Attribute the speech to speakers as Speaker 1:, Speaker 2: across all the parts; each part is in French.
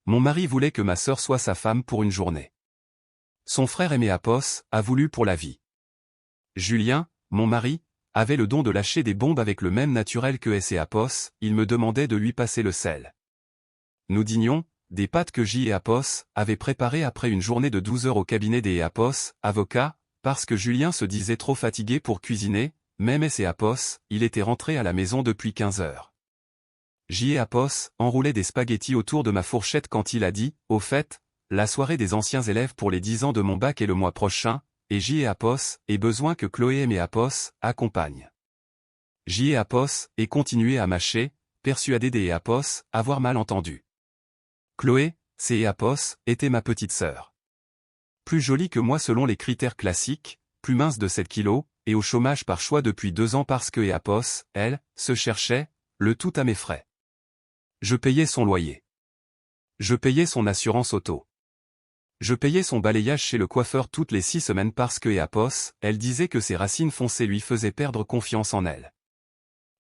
Speaker 1: Mon mari voulait que ma sœur soit sa femme pour une journée. Son frère aimé Apos a voulu pour la vie. Julien, mon mari, avait le don de lâcher des bombes avec le même naturel que S et Apos, il me demandait de lui passer le sel. Nous dînions, des pâtes que J et Apos avaient préparées après une journée de 12 heures au cabinet des Apos, avocats, parce que Julien se disait trop fatigué pour cuisiner, même S et Apos, il était rentré à la maison depuis 15 heures. J et Apos enroulait des spaghettis autour de ma fourchette quand il a dit, au fait, la soirée des anciens élèves pour les 10 ans de mon bac est le mois prochain, et J et Apos aient besoin que Chloé et Apos accompagnent. J et Apos et continué à mâcher, persuadé des Apos avoir mal entendu. Chloé, c'est Apos, était ma petite sœur. Plus jolie que moi selon les critères classiques, plus mince de 7 kilos, et au chômage par choix depuis 2 ans parce que Apos, elle, se cherchait, le tout à mes frais. Je payais son loyer. Je payais son assurance auto. Je payais son balayage chez le coiffeur toutes les 6 semaines parce que Apos, elle disait que ses racines foncées lui faisaient perdre confiance en elle.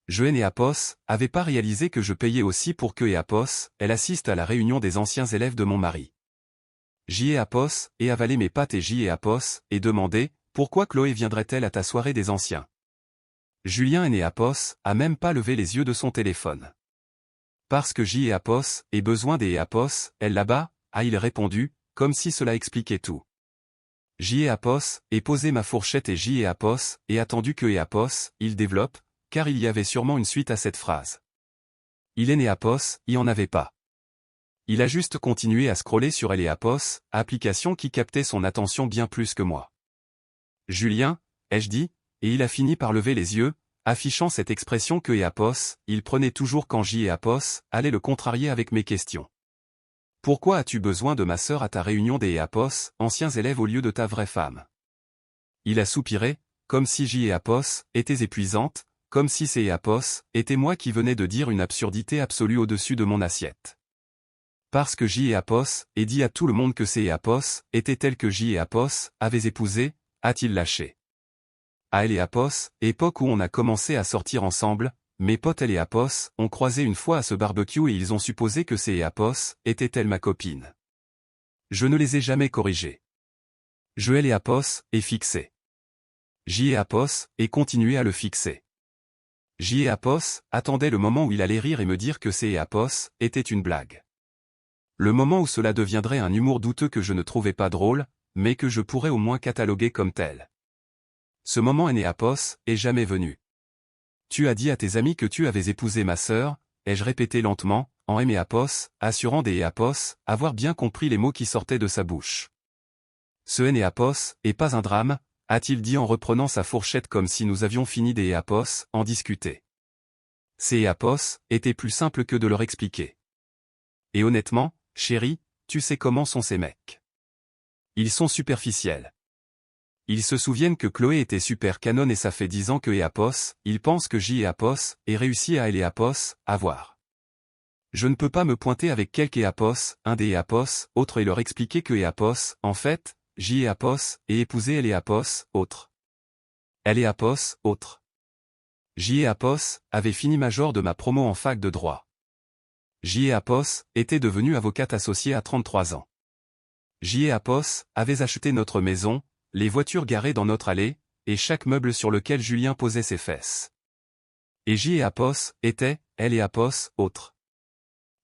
Speaker 1: Je et Apos avait pas réalisé que je payais aussi pour que Apos, elle assiste à la réunion des anciens élèves de mon mari. J et Apos et avalé mes pâtes et J et Apos et demandé, pourquoi Chloé viendrait-elle à ta soirée des anciens? Julien et Apos a même pas levé les yeux de son téléphone. Parce que J et Apos aient besoin des Apos, elle là-bas, a-il répondu, comme si cela expliquait tout. J et Apos et posé ma fourchette et J et Apos et attendu que Apos, il développe, car il y avait sûrement une suite à cette phrase. Il est né Apos, il en avait pas. Il a juste continué à scroller sur Elle et Apos, application qui captait son attention bien plus que moi. Julien, ai-je dit, et il a fini par lever les yeux, affichant cette expression que Apos, il prenait toujours quand J et Apos allaient le contrarier avec mes questions. Pourquoi as-tu besoin de ma sœur à ta réunion des Apos, anciens élèves au lieu de ta vraie femme? Il a soupiré, comme si J et Apos étaient épuisantes, comme si ces Apos étaient moi qui venais de dire une absurdité absolue au-dessus de mon assiette. Parce que J et Apos et dit à tout le monde que ces Apos étaient tels que J et Apos avaient épousé, a-t-il lâché. À Elle et Apos, époque où on a commencé à sortir ensemble, mes potes Elle et Apos ont croisé une fois à ce barbecue et ils ont supposé que ces Apos était-elle ma copine. Je ne les ai jamais corrigés. Je Elle et Apos est fixé. J et Apos et continué à le fixer. J et Apos attendait le moment où il allait rire et me dire que ces Apos était une blague. Le moment où cela deviendrait un humour douteux que je ne trouvais pas drôle, mais que je pourrais au moins cataloguer comme tel. Ce moment est Apos est jamais venu. Tu as dit à tes amis que tu avais épousé ma sœur, ai-je répété lentement, en aimé Apos, assurant des Apos avoir bien compris les mots qui sortaient de sa bouche. Ce Apos est pas un drame, a-t-il dit en reprenant sa fourchette comme si nous avions fini des Apos en discuter. Ces Apos étaient plus simples que de leur expliquer. Et honnêtement, chérie, tu sais comment sont ces mecs. Ils sont superficiels. Ils se souviennent que Chloé était super canon et ça fait 10 ans que Apos, ils pensent que J et Apos aient réussi à Elle et Apos, à voir. Je ne peux pas me pointer avec quelque Apos, un des Apos, autre et leur expliquer que Apos, en fait, J et Apos, et épouser Elle et Apos, autre. Elle et Apos, autre. J et Apos avait fini major de ma promo en fac de droit. J et Apos était devenue avocate associée à 33 ans. J et Apos avaient acheté notre maison, les voitures garées dans notre allée, et chaque meuble sur lequel Julien posait ses fesses. Et J et Apos étaient, Elle et Apos, autres.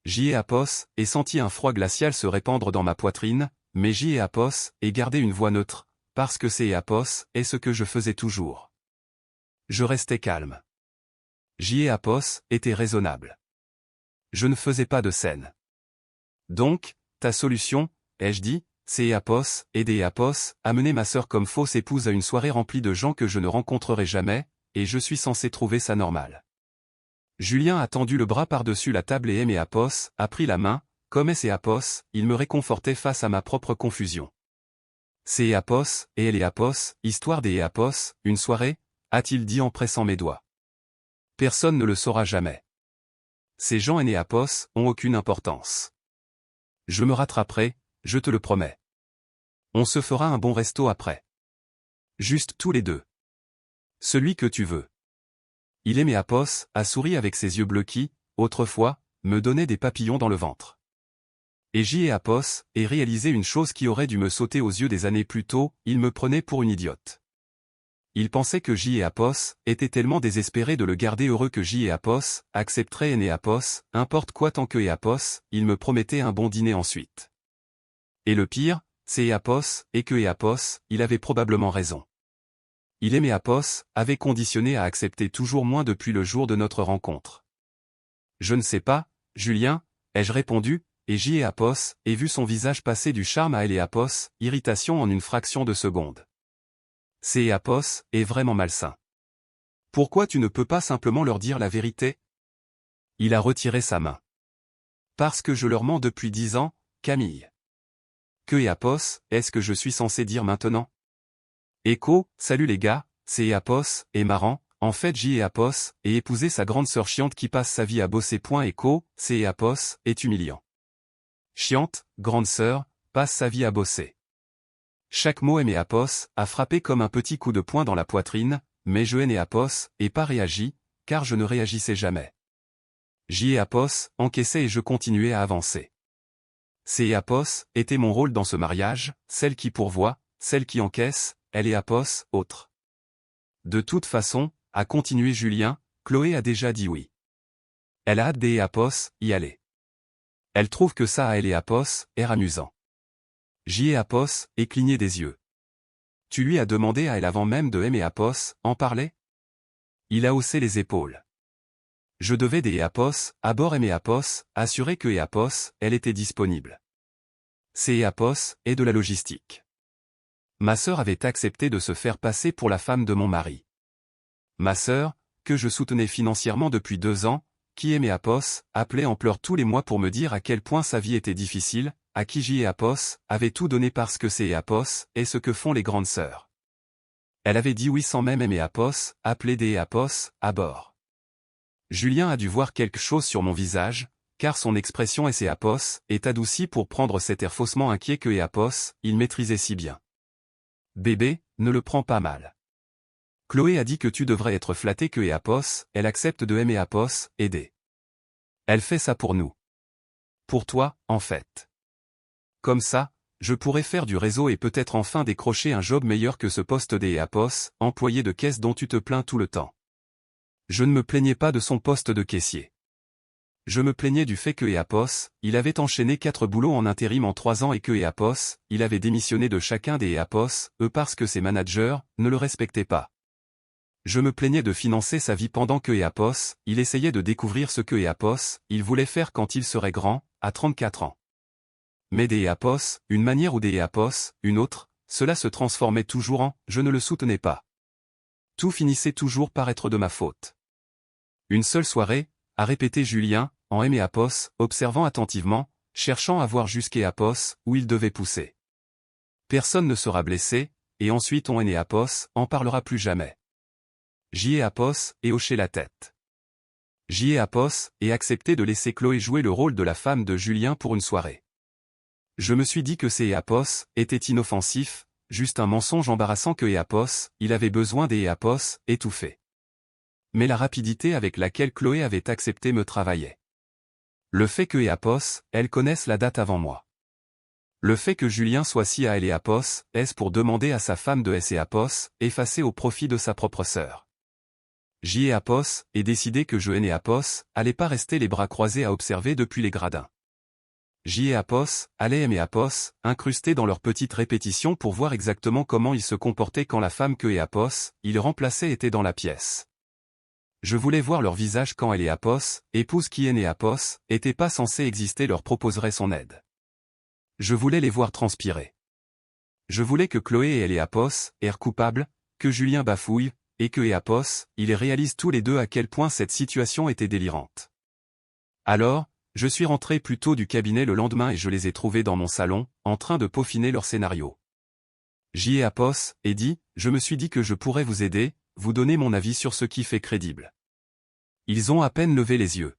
Speaker 1: J et Apos ai senti un froid glacial se répandre dans ma poitrine, mais J et Apos ai gardé une voix neutre, parce que c'est Apos est ce que je faisais toujours. Je restais calme. J et Apos étaient raisonnables. Je ne faisais pas de scène. Donc, ta solution, ai-je dit, c'est Apos, aider Apos, amener ma sœur comme fausse épouse à une soirée remplie de gens que je ne rencontrerai jamais, et je suis censé trouver ça normal. Julien a tendu le bras par-dessus la table et aimé Apos, a pris la main, comme est Apos, il me réconfortait face à ma propre confusion. C'est Apos, et elle est Apos, histoire des Apos, une soirée, a-t-il dit en pressant mes doigts. Personne ne le saura jamais. Ces gens et Apos ont aucune importance. Je me rattraperai, je te le promets. On se fera un bon resto après. Juste tous les deux. Celui que tu veux. Il aimait Apos, a souri avec ses yeux bleus qui, autrefois, me donnaient des papillons dans le ventre. Et J et Apos, et réalisé une chose qui aurait dû me sauter aux yeux des années plus tôt, il me prenait pour une idiote. Il pensait que J et Apos étaient tellement désespérés de le garder heureux que J et Apos accepteraient et Apos, importe quoi tant que et Apos, il me promettait un bon dîner ensuite. Et le pire, c'est Apos, et que Apos, il avait probablement raison. Il aimait Apos, avait conditionné à accepter toujours moins depuis le jour de notre rencontre. Je ne sais pas, Julien, ai-je répondu, et J et Apos, ai vu son visage passer du charme à elle et Apos, irritation en une fraction de seconde. C'est Apos, est vraiment malsain. Pourquoi tu ne peux pas simplement leur dire la vérité? Il a retiré sa main. Parce que je leur mens depuis 10 ans, Camille. Que Apos, est-ce que je suis censé dire maintenant? Écho, salut les gars, c'est Apos, est marrant, en fait J et Apos, et épouser sa grande sœur chiante qui passe sa vie à bosser. Écho, c'est Apos, est humiliant. Chiante, grande sœur, passe sa vie à bosser. Chaque mot aimé Apos a frappé comme un petit coup de poing dans la poitrine, mais je hainais Apos, et pas réagi, car je ne réagissais jamais. J et Apos encaissaient et je continuais à avancer. C et Apos était mon rôle dans ce mariage, celle qui pourvoit, celle qui encaisse, elle et Apos, autre. De toute façon, a continué Julien, Chloé a déjà dit oui. Elle a hâte d'aider Apos y aller. Elle trouve que ça à elle et Apos est amusant. J et Apos et cligné des yeux. Tu lui as demandé à elle avant même de aimer Apos, en parler? Il a haussé les épaules. Je devais des Apos, à bord aimer Apos, assurer que Apos, elle était disponible. C'est Apos, et de la logistique. Ma sœur avait accepté de se faire passer pour la femme de mon mari. Ma sœur, que je soutenais financièrement depuis 2 ans, qui aimait Apos, appelait en pleurs tous les mois pour me dire à quel point sa vie était difficile, à qui J et Apos avait tout donné parce que c'est Apos, et ce que font les grandes sœurs. Elle avait dit oui sans même aimer Apos, appelé des Apos, à bord. Julien a dû voir quelque chose sur mon visage, car son expression et ses Apos est adoucie pour prendre cet air faussement inquiet que Apos, il maîtrisait si bien. Bébé, ne le prends pas mal. Chloé a dit que tu devrais être flatté que Apos, elle accepte de aimer Apos, aider. Elle fait ça pour nous. Pour toi, en fait. Comme ça, je pourrais faire du réseau et peut-être enfin décrocher un job meilleur que ce poste des Apos, employé de caisse dont tu te plains tout le temps. Je ne me plaignais pas de son poste de caissier. Je me plaignais du fait que Apos, il avait enchaîné 4 boulots en intérim en 3 ans et que Apos, il avait démissionné de chacun des Apos, parce que ses managers ne le respectaient pas. Je me plaignais de financer sa vie pendant que Apos, il essayait de découvrir ce que Apos, il voulait faire quand il serait grand, à 34 ans. Mais des Apos, une manière ou des Apos, une autre, cela se transformait toujours en « je ne le soutenais pas ». Tout finissait toujours par être de ma faute. Une seule soirée, a répété Julien, en aimé Apos, observant attentivement, cherchant à voir jusqu'à Apos, où il devait pousser. Personne ne sera blessé, et ensuite on aimé Apos, en parlera plus jamais. J'y ai Apos, et hoché la tête. J'y ai Apos, et accepté de laisser Chloé jouer le rôle de la femme de Julien pour une soirée. Je me suis dit que ces Apos étaient inoffensifs, juste un mensonge embarrassant que Apos, il avait besoin des Apos, étouffés. Mais la rapidité avec laquelle Chloé avait accepté me travaillait. Le fait que Apos, elles connaissent la date avant moi. Le fait que Julien soit si à elle et Apos, est-ce pour demander à sa femme de S et Apos, effacer au profit de sa propre sœur. J et Apos, et décidé que je et Apos, allaient pas rester les bras croisés à observer depuis les gradins. J et Apos, allaient aimer Apos, incrustés dans leurs petites répétitions pour voir exactement comment ils se comportaient quand la femme que et Apos, il remplaçait était dans la pièce. Je voulais voir leur visage quand elle et Apos, épouse qui est née Apos, était pas censée exister leur proposerait son aide. Je voulais les voir transpirer. Je voulais que Chloé et elle et Apos, aient coupables, que Julien bafouille, et que et Apos, ils réalisent tous les deux à quel point cette situation était délirante. Alors, je suis rentré plus tôt du cabinet le lendemain et je les ai trouvés dans mon salon, en train de peaufiner leur scénario. J et Apos, et dit, je me suis dit que je pourrais vous aider, vous donner mon avis sur ce qui fait crédible. Ils ont à peine levé les yeux.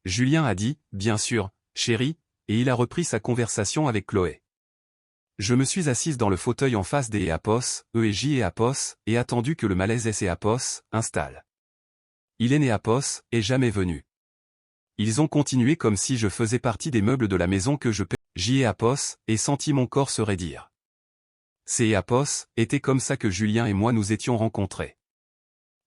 Speaker 1: Julien a dit, bien sûr, chérie, et il a repris sa conversation avec Chloé. Je me suis assise dans le fauteuil en face des Apos, eux et J et Apos, et attendu que le malaise S et Apos installe. Il est né Apos, et jamais venu. Ils ont continué comme si je faisais partie des meubles de la maison que je paie. J'y ai Apos, et senti mon corps se raidir. C'est Apos, était comme ça que Julien et moi nous étions rencontrés.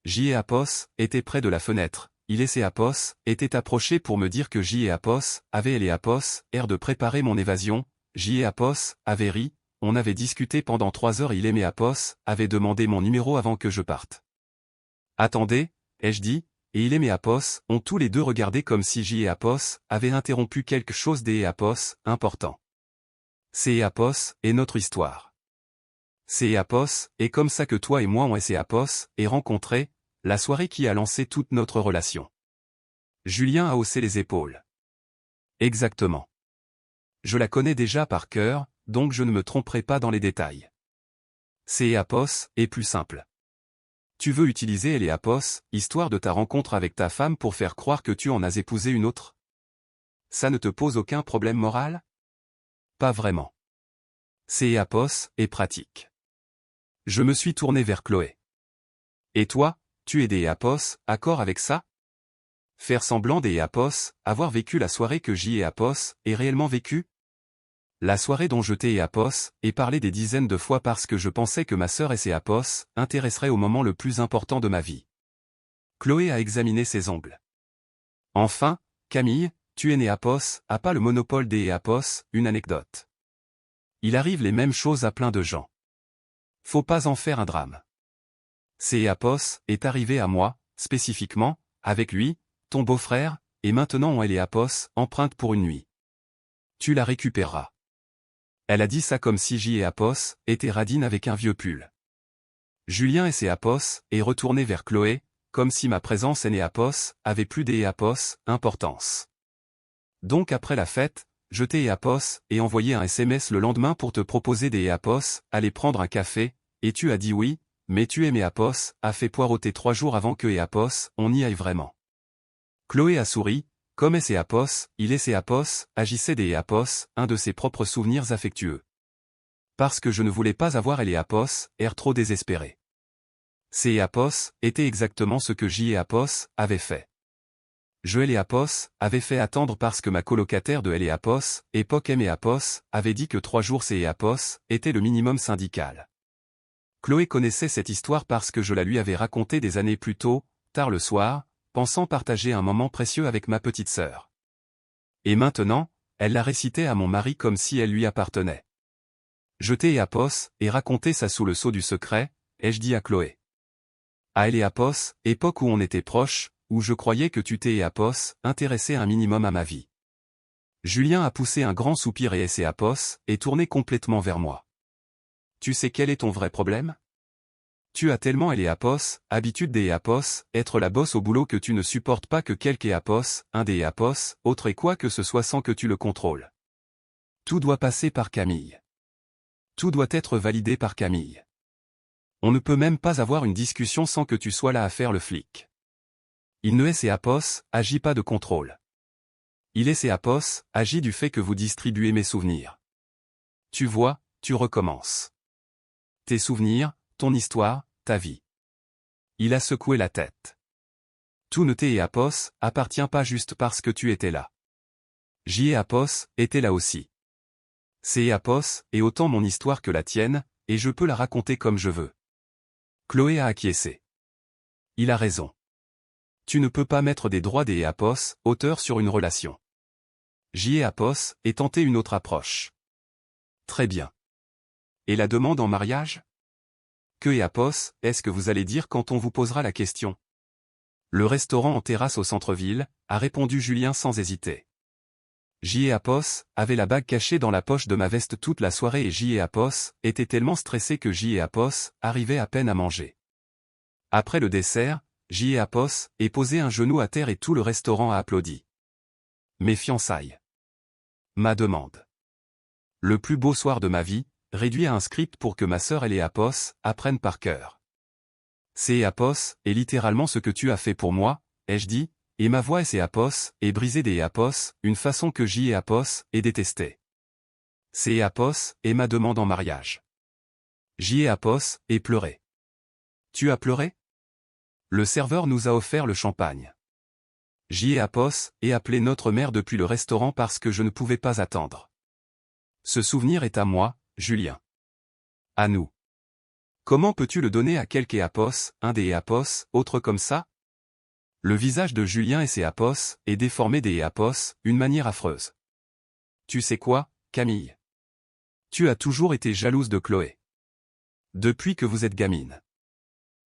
Speaker 1: J. et Apos était près de la fenêtre, il et Apos était approché pour me dire que J. et Apos avaient elle et Apos air de préparer mon évasion, J. et Apos avaient ri, on avait discuté pendant 3 heures et il et Apos avait demandé mon numéro avant que je parte. Attendez, ai-je dit, et il et Apos ont tous les deux regardé comme si J. et Apos avaient interrompu quelque chose des Apos important. C'est Apos et notre histoire. C'est Apos, et comme ça que toi et moi on s'est Apos, et rencontré, la soirée qui a lancé toute notre relation. Julien a haussé les épaules. Exactement. Je la connais déjà par cœur, donc je ne me tromperai pas dans les détails. C'est Apos, est plus simple. Tu veux utiliser elle et Apos, histoire de ta rencontre avec ta femme pour faire croire que tu en as épousé une autre? Ça ne te pose aucun problème moral? Pas vraiment. C'est Apos, est pratique. Je me suis tourné vers Chloé. Et toi, tu es des Apos, accord avec ça? Faire semblant des Apos, avoir vécu la soirée que J. et Apos est réellement vécue? La soirée dont je t'ai Apos, et parlé des dizaines de fois parce que je pensais que ma sœur et ses Apos intéresseraient au moment le plus important de ma vie. Chloé a examiné ses ongles. Enfin, Camille, tu es né Apos, a pas le monopole des Apos, une anecdote. Il arrive les mêmes choses à plein de gens. Faut pas en faire un drame. C'est Apos est arrivé à moi, spécifiquement, avec lui, ton beau-frère, et maintenant on elle est Apos, empreinte pour une nuit. Tu la récupéreras. Elle a dit ça comme si J. et Apos étaient radines avec un vieux pull. Julien et ses Apos est retourné vers Chloé, comme si ma présence et Apos avait plus des Apos importance. Donc après la fête, je t'ai Apos et envoyé un SMS le lendemain pour te proposer des Apos, aller prendre un café, et tu as dit oui, mais tu et Apos a fait poireauter 3 jours avant que Apos on y aille vraiment. Chloé a souri, comme et Apos, il et Apos agissaient des Apos, un de ses propres souvenirs affectueux. Parce que je ne voulais pas avoir elle et Apos, air trop désespéré. C'est Apos était exactement ce que J. et Apos avaient fait. Je et Apos avait fait attendre parce que ma colocataire de elle et Apos, époque M et Apos, avait dit que 3 jours c'est Apos était le minimum syndical. Chloé connaissait cette histoire parce que je la lui avais racontée des années plus tôt, tard le soir, pensant partager un moment précieux avec ma petite sœur. Et maintenant, elle la récitait à mon mari comme si elle lui appartenait. Je t'ai Apos et raconté ça sous le sceau du secret, ai-je dit à Chloé. À elle et Apos, époque où on était proches, où je croyais que tu t'es Apos intéressait un minimum à ma vie. Julien a poussé un grand soupir et Apos est tourné complètement vers moi. Tu sais quel est ton vrai problème? Tu as tellement elle et Apos, habitude des Apos, être la bosse au boulot que tu ne supportes pas que quelque Apos, un des Apos, autre et quoi que ce soit sans que tu le contrôles. Tout doit passer par Camille. Tout doit être validé par Camille. On ne peut même pas avoir une discussion sans que tu sois là à faire le flic. Il ne est Apos, agit pas de contrôle. Il est Apos, agit du fait que vous distribuez mes souvenirs. Tu vois, tu recommences. Tes souvenirs, ton histoire, ta vie. Il a secoué la tête. Tout ne t'est Apos appartient pas juste parce que tu étais là. J. et Apos était là aussi. C'est Apos est autant mon histoire que la tienne, et je peux la raconter comme je veux. Chloé a acquiescé. Il a raison. Tu ne peux pas mettre des droits des Apos, auteur sur une relation. J. et Apos est tenté une autre approche. Très bien. Et la demande en mariage? Que et Apos, est-ce que vous allez dire quand on vous posera la question? Le restaurant en terrasse au centre-ville, a répondu Julien sans hésiter. J. et Apos avait la bague cachée dans la poche de ma veste toute la soirée et J. et Apos était tellement stressé que J. et Apos arrivait à peine à manger. Après le dessert, J. et Apos est posé un genou à terre et tout le restaurant a applaudi. Mes fiançailles. Ma demande. Le plus beau soir de ma vie, réduit à un script pour que ma sœur et Apos apprennent par cœur. C'est Apos est littéralement ce que tu as fait pour moi, ai-je dit, et ma voix et Apos est brisée des Apos, une façon que J. et Apos est détestée. C'est Apos et ma demande en mariage. J. et Apos est pleuré. Tu as pleuré? Le serveur nous a offert le champagne. J'y ai Apos et appelé notre mère depuis le restaurant parce que je ne pouvais pas attendre. Ce souvenir est à moi, Julien. À nous. Comment peux-tu le donner à quelque Apos, un des Apos, autre comme ça? Le visage de Julien et ses Apos est déformé des Apos, une manière affreuse. Tu sais quoi, Camille? Tu as toujours été jalouse de Chloé. Depuis que vous êtes gamine.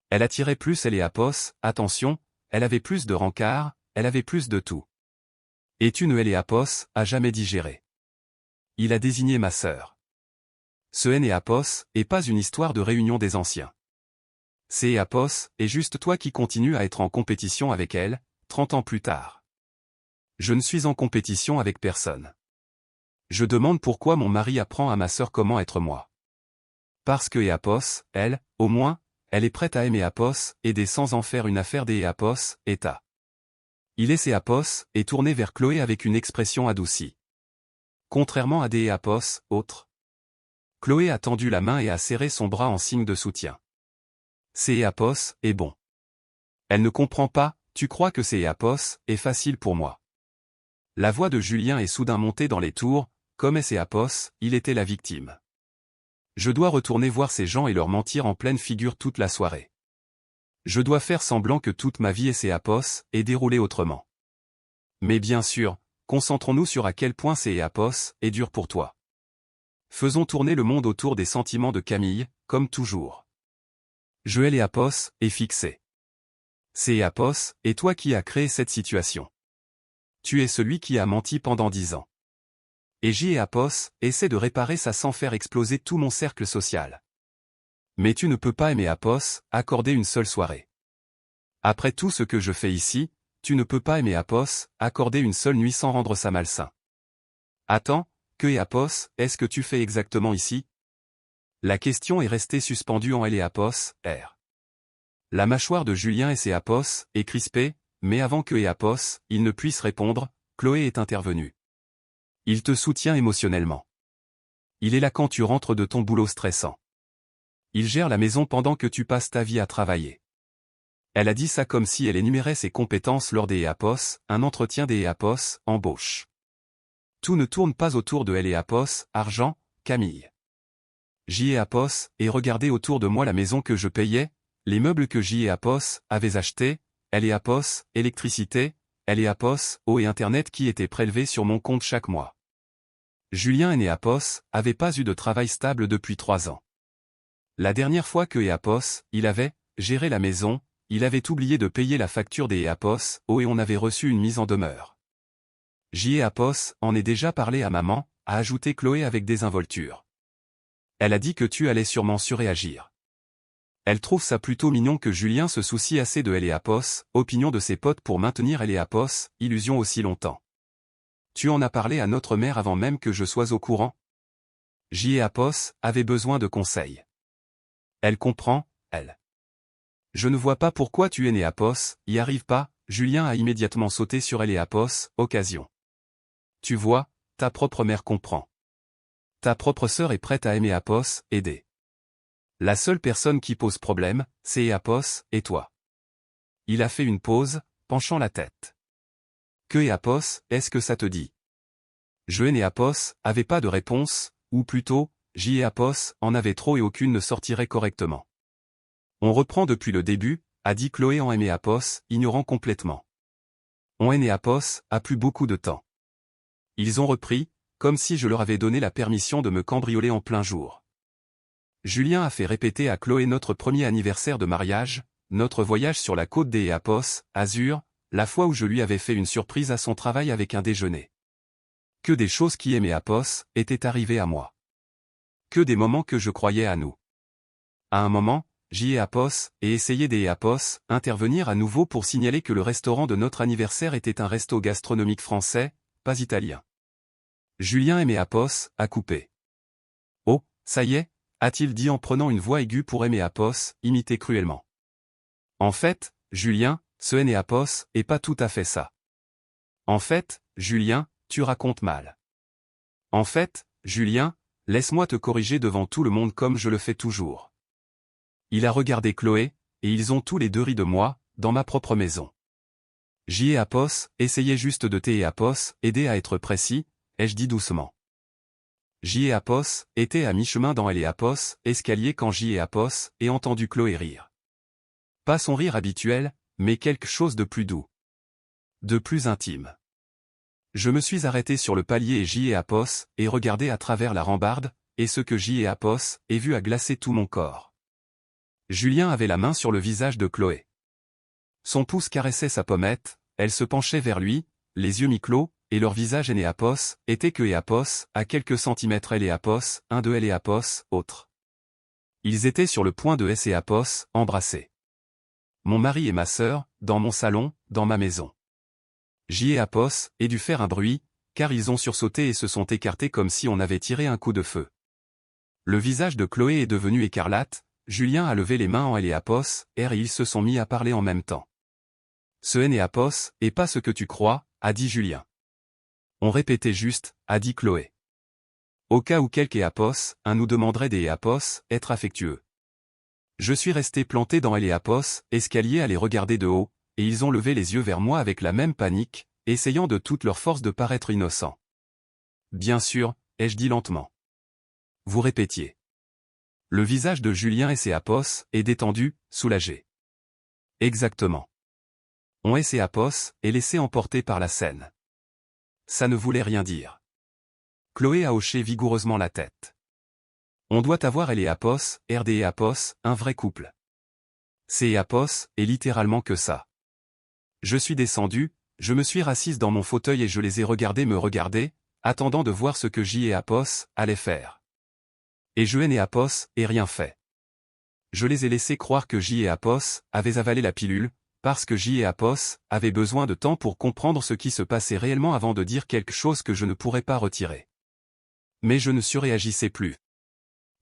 Speaker 1: Elle attirait plus elle et Apos, attention, elle avait plus de rencard, elle avait plus de tout. Et tu ne elle et Apos, a jamais digéré. Il a désigné ma sœur. Ce N et Apos est pas une histoire de réunion des anciens. C'est Apos, et juste toi qui continues à être en compétition avec elle, 30 ans plus tard. Je ne suis en compétition avec personne. Je demande pourquoi mon mari apprend à ma sœur comment être moi. Parce que Apos, elle, au moins, elle est prête à aimer Apos, aider sans en faire une affaire des Apos, état. Il est ses Apos, et tourné vers Chloé avec une expression adoucie. Contrairement à des Apos, autres. Chloé a tendu la main et a serré son bras en signe de soutien. C'est Apos, est bon. Elle ne comprend pas, tu crois que c'est Apos, est facile pour moi. La voix de Julien est soudain montée dans les tours, comme c'est Apos, il était la victime. Je dois retourner voir ces gens et leur mentir en pleine figure toute la soirée. Je dois faire semblant que toute ma vie et c'est Apos, est déroulée autrement. Mais bien sûr, concentrons-nous sur à quel point c'est Apos, est dur pour toi. Faisons tourner le monde autour des sentiments de Camille, comme toujours. Joël et Apos, est fixé. C'est Apos, et toi qui as créé cette situation. Tu es celui qui a menti pendant 10 ans. Et J et Apos, essaie de réparer ça sans faire exploser tout mon cercle social. Mais tu ne peux pas aimer Apos, accorder une seule soirée. Après tout ce que je fais ici, tu ne peux pas aimer Apos, accorder une seule nuit sans rendre ça malsain. Attends, que et Apos, est-ce que tu fais exactement ici? La question est restée suspendue en elle et Apos, R. La mâchoire de Julien et ses Apos, est crispée, mais avant que et Apos, il ne puisse répondre, Chloé est intervenue. Il te soutient émotionnellement. Il est là quand tu rentres de ton boulot stressant. Il gère la maison pendant que tu passes ta vie à travailler. Elle a dit ça comme si elle énumérait ses compétences lors des Apos, un entretien des Apos, embauche. Tout ne tourne pas autour de elle et Apos, argent, Camille. J'y ai Apos, et regardez autour de moi la maison que je payais, les meubles que j'y ai Apos, avaient achetés, elle et Apos, électricité, elle et Apos, eau et internet qui étaient prélevés sur mon compte chaque mois. Julien et Apos, avait pas eu de travail stable depuis 3 ans. La dernière fois que Apos, il avait géré la maison, il avait oublié de payer la facture des Apos, et on avait reçu une mise en demeure. J'y ai Apos, en ai déjà parlé à maman, a ajouté Chloé avec désinvolture. Elle a dit que tu allais sûrement surréagir. Elle trouve ça plutôt mignon que Julien se soucie assez de elle et Apos, opinion de ses potes pour maintenir elle et Apos, illusion aussi longtemps. Tu en as parlé à notre mère avant même que je sois au courant? J'y ai Apos, avait besoin de conseils. Elle comprend, elle. Je ne vois pas pourquoi tu es né Apos, y arrive pas, Julien a immédiatement sauté sur elle et Apos, occasion. Tu vois, ta propre mère comprend. Ta propre sœur est prête à aimer Apos, aider. La seule personne qui pose problème, c'est Apos, et toi. Il a fait une pause, penchant la tête. Que Apos, est-ce que ça te dit? Je et Apos, avait pas de réponse, ou plutôt, J et Apos, en avait trop et aucune ne sortirait correctement. On reprend depuis le début, a dit Chloé en aimé Apos, ignorant complètement. On et Apos, a plus beaucoup de temps. Ils ont repris, comme si je leur avais donné la permission de me cambrioler en plein jour. Julien a fait répéter à Chloé notre premier anniversaire de mariage, notre voyage sur la côte des Apos, Azur, la fois où je lui avais fait une surprise à son travail avec un déjeuner. Que des choses qui aimaient Apos, étaient arrivées à moi. Que des moments que je croyais à nous. À un moment, j'y ai Apos, et essayé des Apos, intervenir à nouveau pour signaler que le restaurant de notre anniversaire était un resto gastronomique français, pas italien. Julien aimait Apos, a coupé. Oh, ça y est, a-t-il dit en prenant une voix aiguë pour aimer Apos, imité cruellement. En fait, Julien, ce N et Apos, est pas tout à fait ça. En fait, Julien, tu racontes mal. En fait, Julien, laisse-moi te corriger devant tout le monde comme je le fais toujours. Il a regardé Chloé, et ils ont tous les deux ri de moi, dans ma propre maison. J et Apos, essayez juste de T et Apos, aidez à être précis, ai-je dit doucement. J et Apos, étaient à mi-chemin dans L et Apos, escalier quand J et Apos, aient entendu Chloé rire. Pas son rire habituel, mais quelque chose de plus doux. De plus intime. Je me suis arrêté sur le palier et J et Apos, et regardé à travers la rambarde, et ce que J et Apos, aient vu a glacé tout mon corps. Julien avait la main sur le visage de Chloé. Son pouce caressait sa pommette, elle se penchait vers lui, les yeux mi-clos, et leur visage et Apos, était que et Apos, à quelques centimètres elle et Apos, un de elle et Apos, autre. Ils étaient sur le point de S et Apos, embrassés. Mon mari et ma sœur, dans mon salon, dans ma maison. J et Apos, aient dû faire un bruit, car ils ont sursauté et se sont écartés comme si on avait tiré un coup de feu. Le visage de Chloé est devenu écarlate, Julien a levé les mains en elle et Apos, et ils se sont mis à parler en même temps. Ce N et Apos, est pas ce que tu crois, a dit Julien. On répétait juste, a dit Chloé. Au cas où quelque Apos, un nous demanderait des Apos, être affectueux. Je suis resté planté dans elle et Apos, escalier à les regarder de haut, et ils ont levé les yeux vers moi avec la même panique, essayant de toute leur force de paraître innocents. Bien sûr, ai-je dit lentement. Vous répétiez. Le visage de Julien et ses Apos, est détendu, soulagé. Exactement. On et ses Apos, est laissé emporter par la scène. Ça ne voulait rien dire. Chloé a hoché vigoureusement la tête. On doit avoir elle et Apos, RD et Apos, un vrai couple. C'est et Apos, et littéralement que ça. Je suis descendu, je me suis rassise dans mon fauteuil et je les ai regardés me regarder, attendant de voir ce que J et Apos allaient faire. Et je et Apos, et rien fait. Je les ai laissés croire que J et Apos avaient avalé la pilule, parce que J et Apos avaient besoin de temps pour comprendre ce qui se passait réellement avant de dire quelque chose que je ne pourrais pas retirer. Mais je ne surréagissais plus.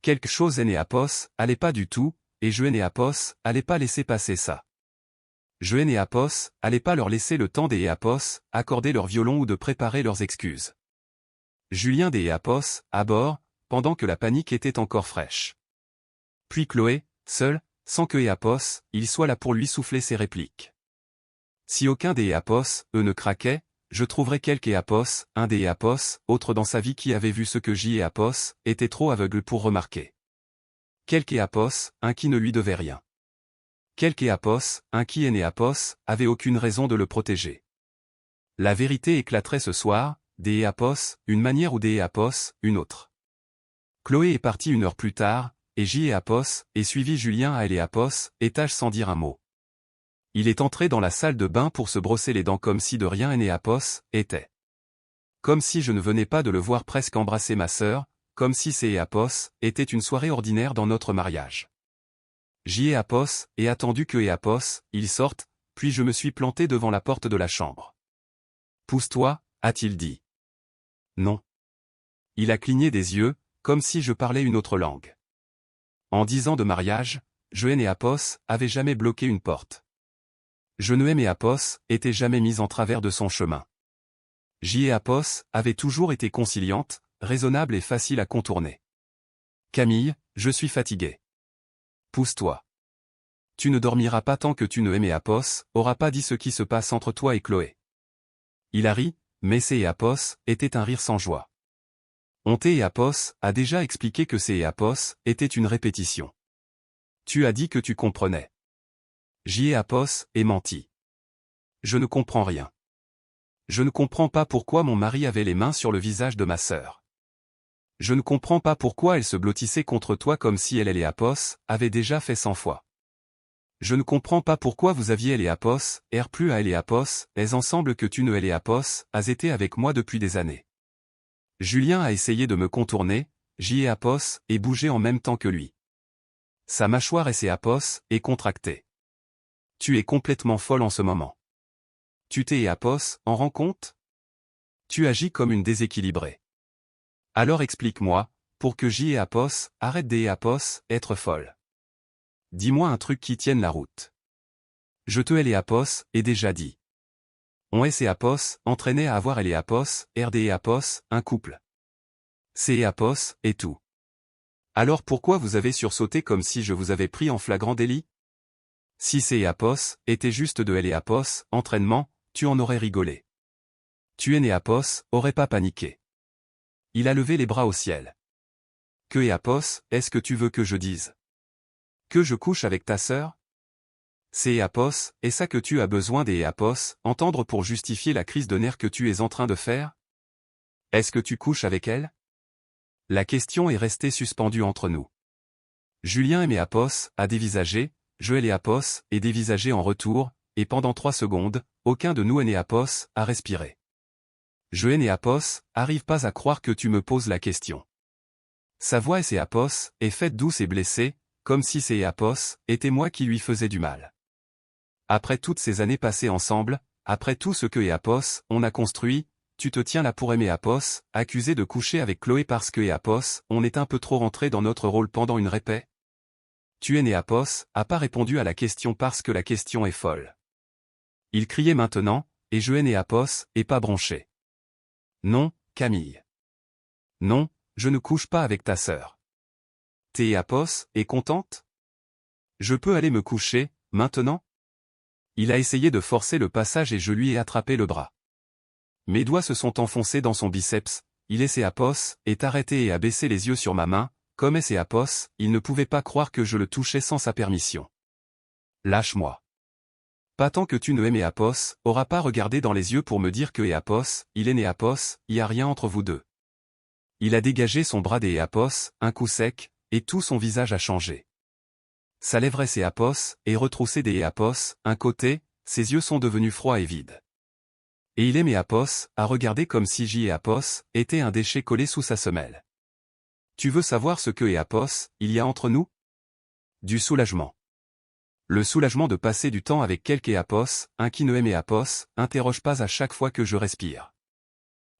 Speaker 1: Quelque chose et Apos allait pas du tout, et je et Apos allait pas laisser passer ça. Je et Apos allait pas leur laisser le temps des Apos, accorder leur violon ou de préparer leurs excuses. Julien des Apos, à bord, pendant que la panique était encore fraîche. Puis Chloé, seule, sans que Apos, il soit là pour lui souffler ses répliques. Si aucun des Apos, eux ne craquait, je trouverais quelque Apos, un des Apos, autre dans sa vie qui avait vu ce que J et Apos, était trop aveugle pour remarquer. Quelque Apos, un qui ne lui devait rien. Quelque Apos, un qui et Apos, avait aucune raison de le protéger. La vérité éclaterait ce soir, des Apos, une manière ou des Apos, une autre. Chloé est partie 1 heure plus tard, et J et Apos, et suivi Julien à elle et Apos, étage sans dire un mot. Il est entré dans la salle de bain pour se brosser les dents comme si de rien et Apos, était. Comme si je ne venais pas de le voir presque embrasser ma sœur, comme si c'est Apos, était une soirée ordinaire dans notre mariage. J et Apos, et attendu que Apos, ils sortent, puis je me suis planté devant la porte de la chambre. Pousse-toi, a-t-il dit. Non. Il a cligné des yeux, comme si je parlais une autre langue. En 10 ans de mariage, je et Apos avaient jamais bloqué une porte. Je ne et Apos était jamais mise en travers de son chemin. J et Apos avait toujours été conciliante, raisonnable et facile à contourner. Camille, je suis fatigué. Pousse-toi. Tu ne dormiras pas tant que tu ne et Apos aura pas dit ce qui se passe entre toi et Chloé. Il a ri, mais c'est et Apos était un rire sans joie. Onté et Apos a déjà expliqué que c'est et Apos était une répétition. Tu as dit que tu comprenais. J et Apos est menti. Je ne comprends rien. Je ne comprends pas pourquoi mon mari avait les mains sur le visage de ma sœur. Je ne comprends pas pourquoi elle se blottissait contre toi comme si elle et Apos avaient déjà fait 100 fois. Je ne comprends pas pourquoi vous aviez elle et Apos, plus à elle et Apos, est ensemble que tu ne elle et Apos, as été avec moi depuis des années. Julien a essayé de me contourner, J et Apos, et bougé en même temps que lui. Sa mâchoire et ses Apos, est contractée. Tu es complètement folle en ce moment. Tu t'es et Apos, en rends compte? Tu agis comme une déséquilibrée. Alors explique-moi, pour que J et Apos, arrête des Apos, être folle. Dis-moi un truc qui tienne la route. Je te et Apos, ai déjà dit. On est et Apos, entraîné à avoir et Apos, RD et Apos, un couple. C'est et Apos, et tout. Alors pourquoi vous avez sursauté comme si je vous avais pris en flagrant délit? Si c'est et Apos, était juste de elle et Apos, entraînement, tu en aurais rigolé. Tu Énéapos aurait pas paniqué. Il a levé les bras au ciel. Que Éapos, est-ce que tu veux que je dise? Que je couche avec ta sœur? C'est Éapos, et ça que tu as besoin des Éapos, entendre pour justifier la crise de nerfs que tu es en train de faire? Est-ce que tu couches avec elle? La question est restée suspendue entre nous. Julien Énéapos a dévisagé, Joël Éapos et dévisagé en retour, et pendant 3 secondes, aucun de nous Énéapos a respiré. Joël Énéapos, arrive pas à croire que tu me poses la question. Sa voix est faite douce et blessée, comme si c'est Éapos était moi qui lui faisais du mal. Après toutes ces années passées ensemble, après tout ce que Éapos on a construit, tu te tiens là pour aimer Éapos, accusé de coucher avec Chloé parce que Éapos on est un peu trop rentré dans notre rôle pendant une répé? Tu Éapos a pas répondu à la question parce que la question est folle. Il criait maintenant, et je Éapos est pas bronché. Non, Camille. Non, je ne couche pas avec ta sœur. T'es Éapos est contente? Je peux aller me coucher, maintenant? Il a essayé de forcer le passage et je lui ai attrapé le bras. Mes doigts se sont enfoncés dans son biceps, il Éapos est arrêté et a baissé les yeux sur ma main, comme Éapos, il ne pouvait pas croire que je le touchais sans sa permission. Lâche-moi. Pas tant que tu ne Éapos aura pas regardé dans les yeux pour me dire que Éapos, il Éapos, y a rien entre vous deux. Il a dégagé son bras d'Éapos, un coup sec, et tout son visage a changé. Sa lèvre Éapos est retroussée d'Éapos, un côté, ses yeux sont devenus froids et vides. Et il Éapos a regardé comme si Éapos était un déchet collé sous sa semelle. Tu veux savoir ce que Éapos, il y a entre nous? Du soulagement. Le soulagement de passer du temps avec quelque Éapos, un qui ne Éapos, interroge pas à chaque fois que je respire.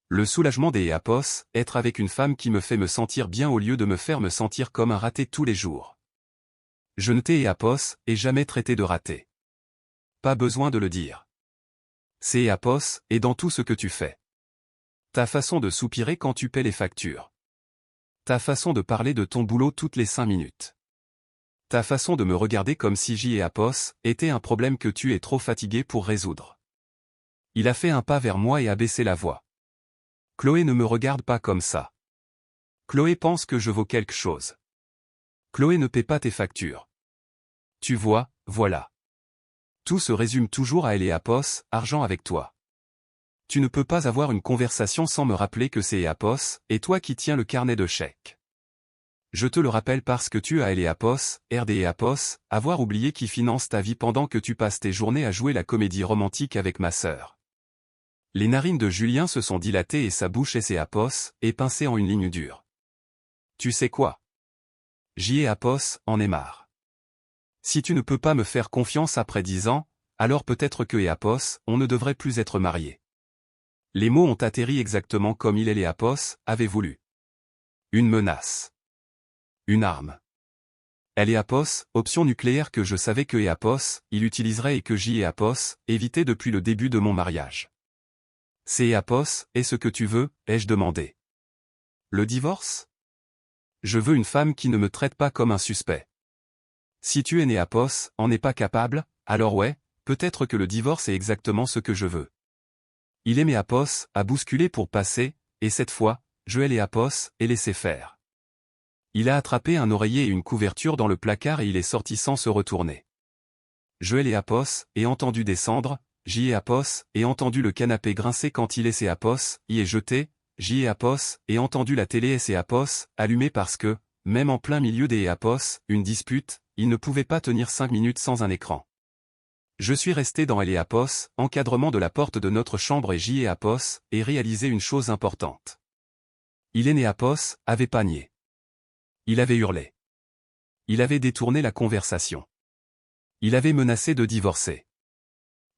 Speaker 1: Le soulagement des Éapos, être avec une femme qui me fait me sentir bien au lieu de me faire me sentir comme un raté tous les jours. Je ne t'ai Éapos et jamais traité de raté. Pas besoin de le dire. C'est Éapos et dans tout ce que tu fais. Ta façon de soupirer quand tu paies les factures. Ta façon de parler de ton boulot toutes les 5 minutes. Ta façon de me regarder comme si Éapos était un problème que tu es trop fatigué pour résoudre. Il a fait un pas vers moi et a baissé la voix. Chloé ne me regarde pas comme ça. Chloé pense que je vaux quelque chose. Chloé ne paie pas tes factures. Tu vois, voilà. Tout se résume toujours à Éapos, argent avec toi. Tu ne peux pas avoir une conversation sans me rappeler que c'est Éapos, et toi qui tiens le carnet de chèques. Je te le rappelle parce que tu as Éapos, Éapos, avoir oublié qui finance ta vie pendant que tu passes tes journées à jouer la comédie romantique avec ma sœur. Les narines de Julien se sont dilatées et sa bouche Éapos est pincée en une ligne dure. Tu sais quoi? Éapos en est marre. Si tu ne peux pas me faire confiance après 10 ans, alors peut-être que Éapos, on ne devrait plus être mariés. Les mots ont atterri exactement comme Éapos avait voulu. Une menace. Une arme. Éapos, option nucléaire que je savais que Éapos, il utiliserait et que Éapos évitait depuis le début de mon mariage. C'est Éapos, est ce que tu veux, ai-je demandé. Le divorce? Je veux une femme qui ne me traite pas comme un suspect. Si tu Éapos en es pas capable, alors ouais, peut-être que le divorce est exactement ce que je veux. Il Éapos a bousculé pour passer, et cette fois, Joël Éapos est laissé faire. Il a attrapé un oreiller et une couverture dans le placard et il est sorti sans se retourner. Joël Éapos est entendu descendre, Éapos est entendu le canapé grincer quand il Éapos y est jeté, Éapos est entendu la télé Éapos allumée parce que, même en plein milieu des Éapos, une dispute, il ne pouvait pas tenir 5 minutes sans un écran. Je suis resté dans Éapos, encadrement de la porte de notre chambre et Éapos, et réalisé une chose importante. Il Éapos avait pas nié. Il avait hurlé. Il avait détourné la conversation. Il avait menacé de divorcer.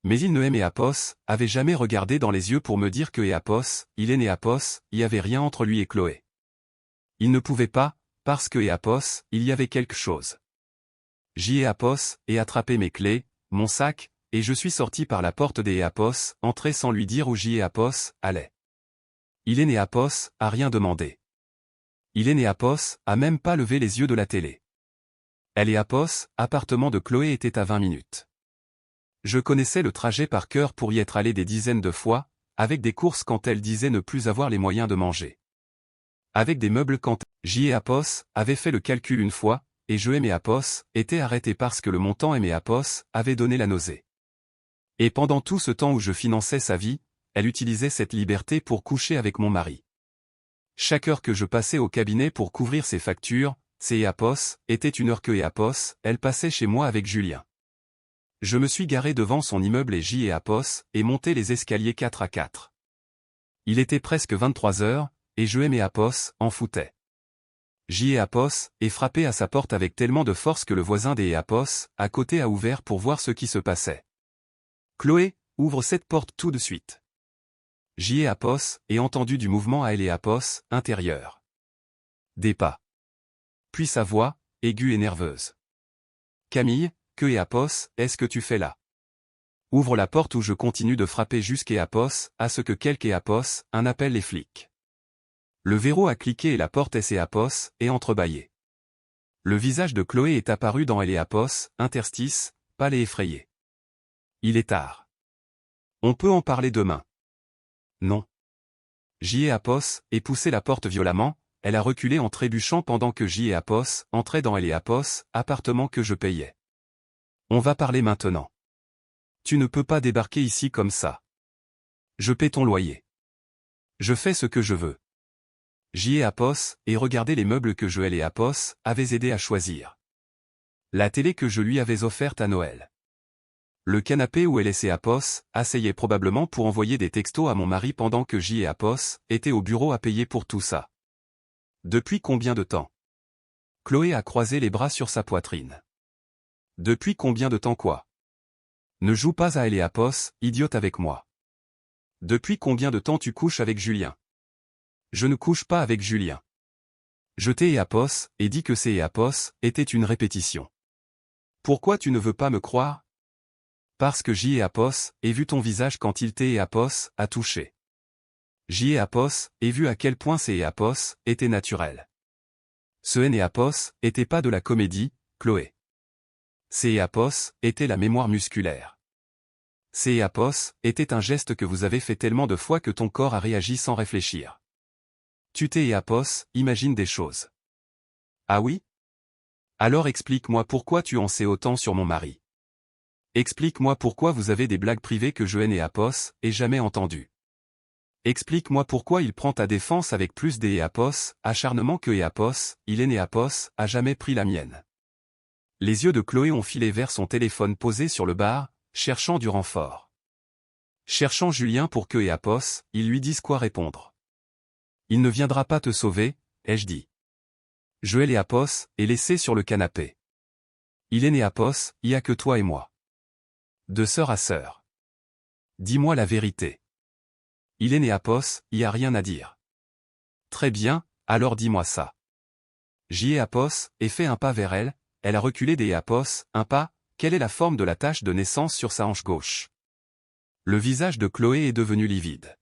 Speaker 1: Mais il ne Éapos avait jamais regardé dans les yeux pour me dire que Éapos, il Éapos, y avait rien entre lui et Chloé. Il ne pouvait pas, parce que Éapos, il y avait quelque chose. Éapos et attrapé mes clés, mon sac, et je suis sorti par la porte d'Éapos, entré sans lui dire où Éapos allait. Il Éapos a rien demandé. Il Éapos a même pas levé les yeux de la télé. Éapos, appartement de Chloé était à 20 minutes. Je connaissais le trajet par cœur pour y être allé des dizaines de fois, avec des courses quand elle disait ne plus avoir les moyens de manger. Avec des meubles quand J et Apos avait fait le calcul une fois, et je et Apos était arrêté parce que le montant et Apos avait donné la nausée. Et pendant tout ce temps où je finançais sa vie, elle utilisait cette liberté pour coucher avec mon mari. Chaque heure que je passais au cabinet pour couvrir ses factures, c'est Apos, était une heure que Apos, elle passait chez moi avec Julien. Je me suis garé devant son immeuble et J et Apos, et monté les escaliers 4 à 4. Il était presque 23 heures, et je et Apos en foutaient. J et Apos est frappé à sa porte avec tellement de force que le voisin des Apos, à côté a ouvert pour voir ce qui se passait. Chloé, ouvre cette porte tout de suite. J et Apos est entendu du mouvement à elle et Apos, intérieur. Des pas. Puis sa voix, aiguë et nerveuse. Camille, que et Apos, est-ce que tu fais là? Ouvre la porte où je continue de frapper jusqu'à Apos, à ce que quelque Apos, un appel les flics. Le verrou a cliqué et la porte est Apos, est entrebâillée. Le visage de Chloé est apparu dans elle et Apos, interstice, pâle et effrayé. Il est tard. On peut en parler demain. Non. J et Apos est poussé la porte violemment, elle a reculé en trébuchant pendant que J et Apos entraient dans elle et Apos, appartement que je payais. On va parler maintenant. Tu ne peux pas débarquer ici comme ça. Je paie ton loyer. Je fais ce que je veux. J et Apos, et regardez les meubles que Joël et Apos avaient aidé à choisir. La télé que je lui avais offerte à Noël. Le canapé où elle et Apos asseyaient probablement pour envoyer des textos à mon mari pendant que J et Apos étaient au bureau à payer pour tout ça. Depuis combien de temps? Chloé a croisé les bras sur sa poitrine. Depuis combien de temps quoi? Ne joue pas à elle et Apos, idiote avec moi. Depuis combien de temps tu couches avec Julien? Je ne couche pas avec Julien. Je t'ai Apos, et dit que c'est Apos était une répétition. Pourquoi tu ne veux pas me croire? Parce que J et Apos ai vu ton visage quand il t'est Apos a touché. J et Apos ai vu à quel point c'est Apos était naturel. Ce N et Apos était pas de la comédie, Chloé. C'est Apos était la mémoire musculaire. C'est Apos était un geste que vous avez fait tellement de fois que ton corps a réagi sans réfléchir. Tu t'es Apos, imagine des choses. Ah oui? Alors explique-moi pourquoi tu en sais autant sur mon mari. Explique-moi pourquoi vous avez des blagues privées que je et Apos ai jamais entendues. Explique-moi pourquoi il prend ta défense avec plus d'Apos, acharnement que Apos, il est né Apos, a jamais pris la mienne. Les yeux de Chloé ont filé vers son téléphone posé sur le bar, cherchant du renfort. Cherchant Julien pour que Apos, il lui dise quoi répondre. Il ne viendra pas te sauver, ai-je dit. Joël et Apos est laissé sur le canapé. Il est né Apos, il y a que toi et moi. De sœur à sœur. Dis-moi la vérité. Il est né Apos, il y a rien à dire. Très bien, alors dis-moi ça. J et Apos et fait un pas vers elle, elle a reculé des Apos, un pas, quelle est la forme de la tache de naissance sur sa hanche gauche? Le visage de Chloé est devenu livide.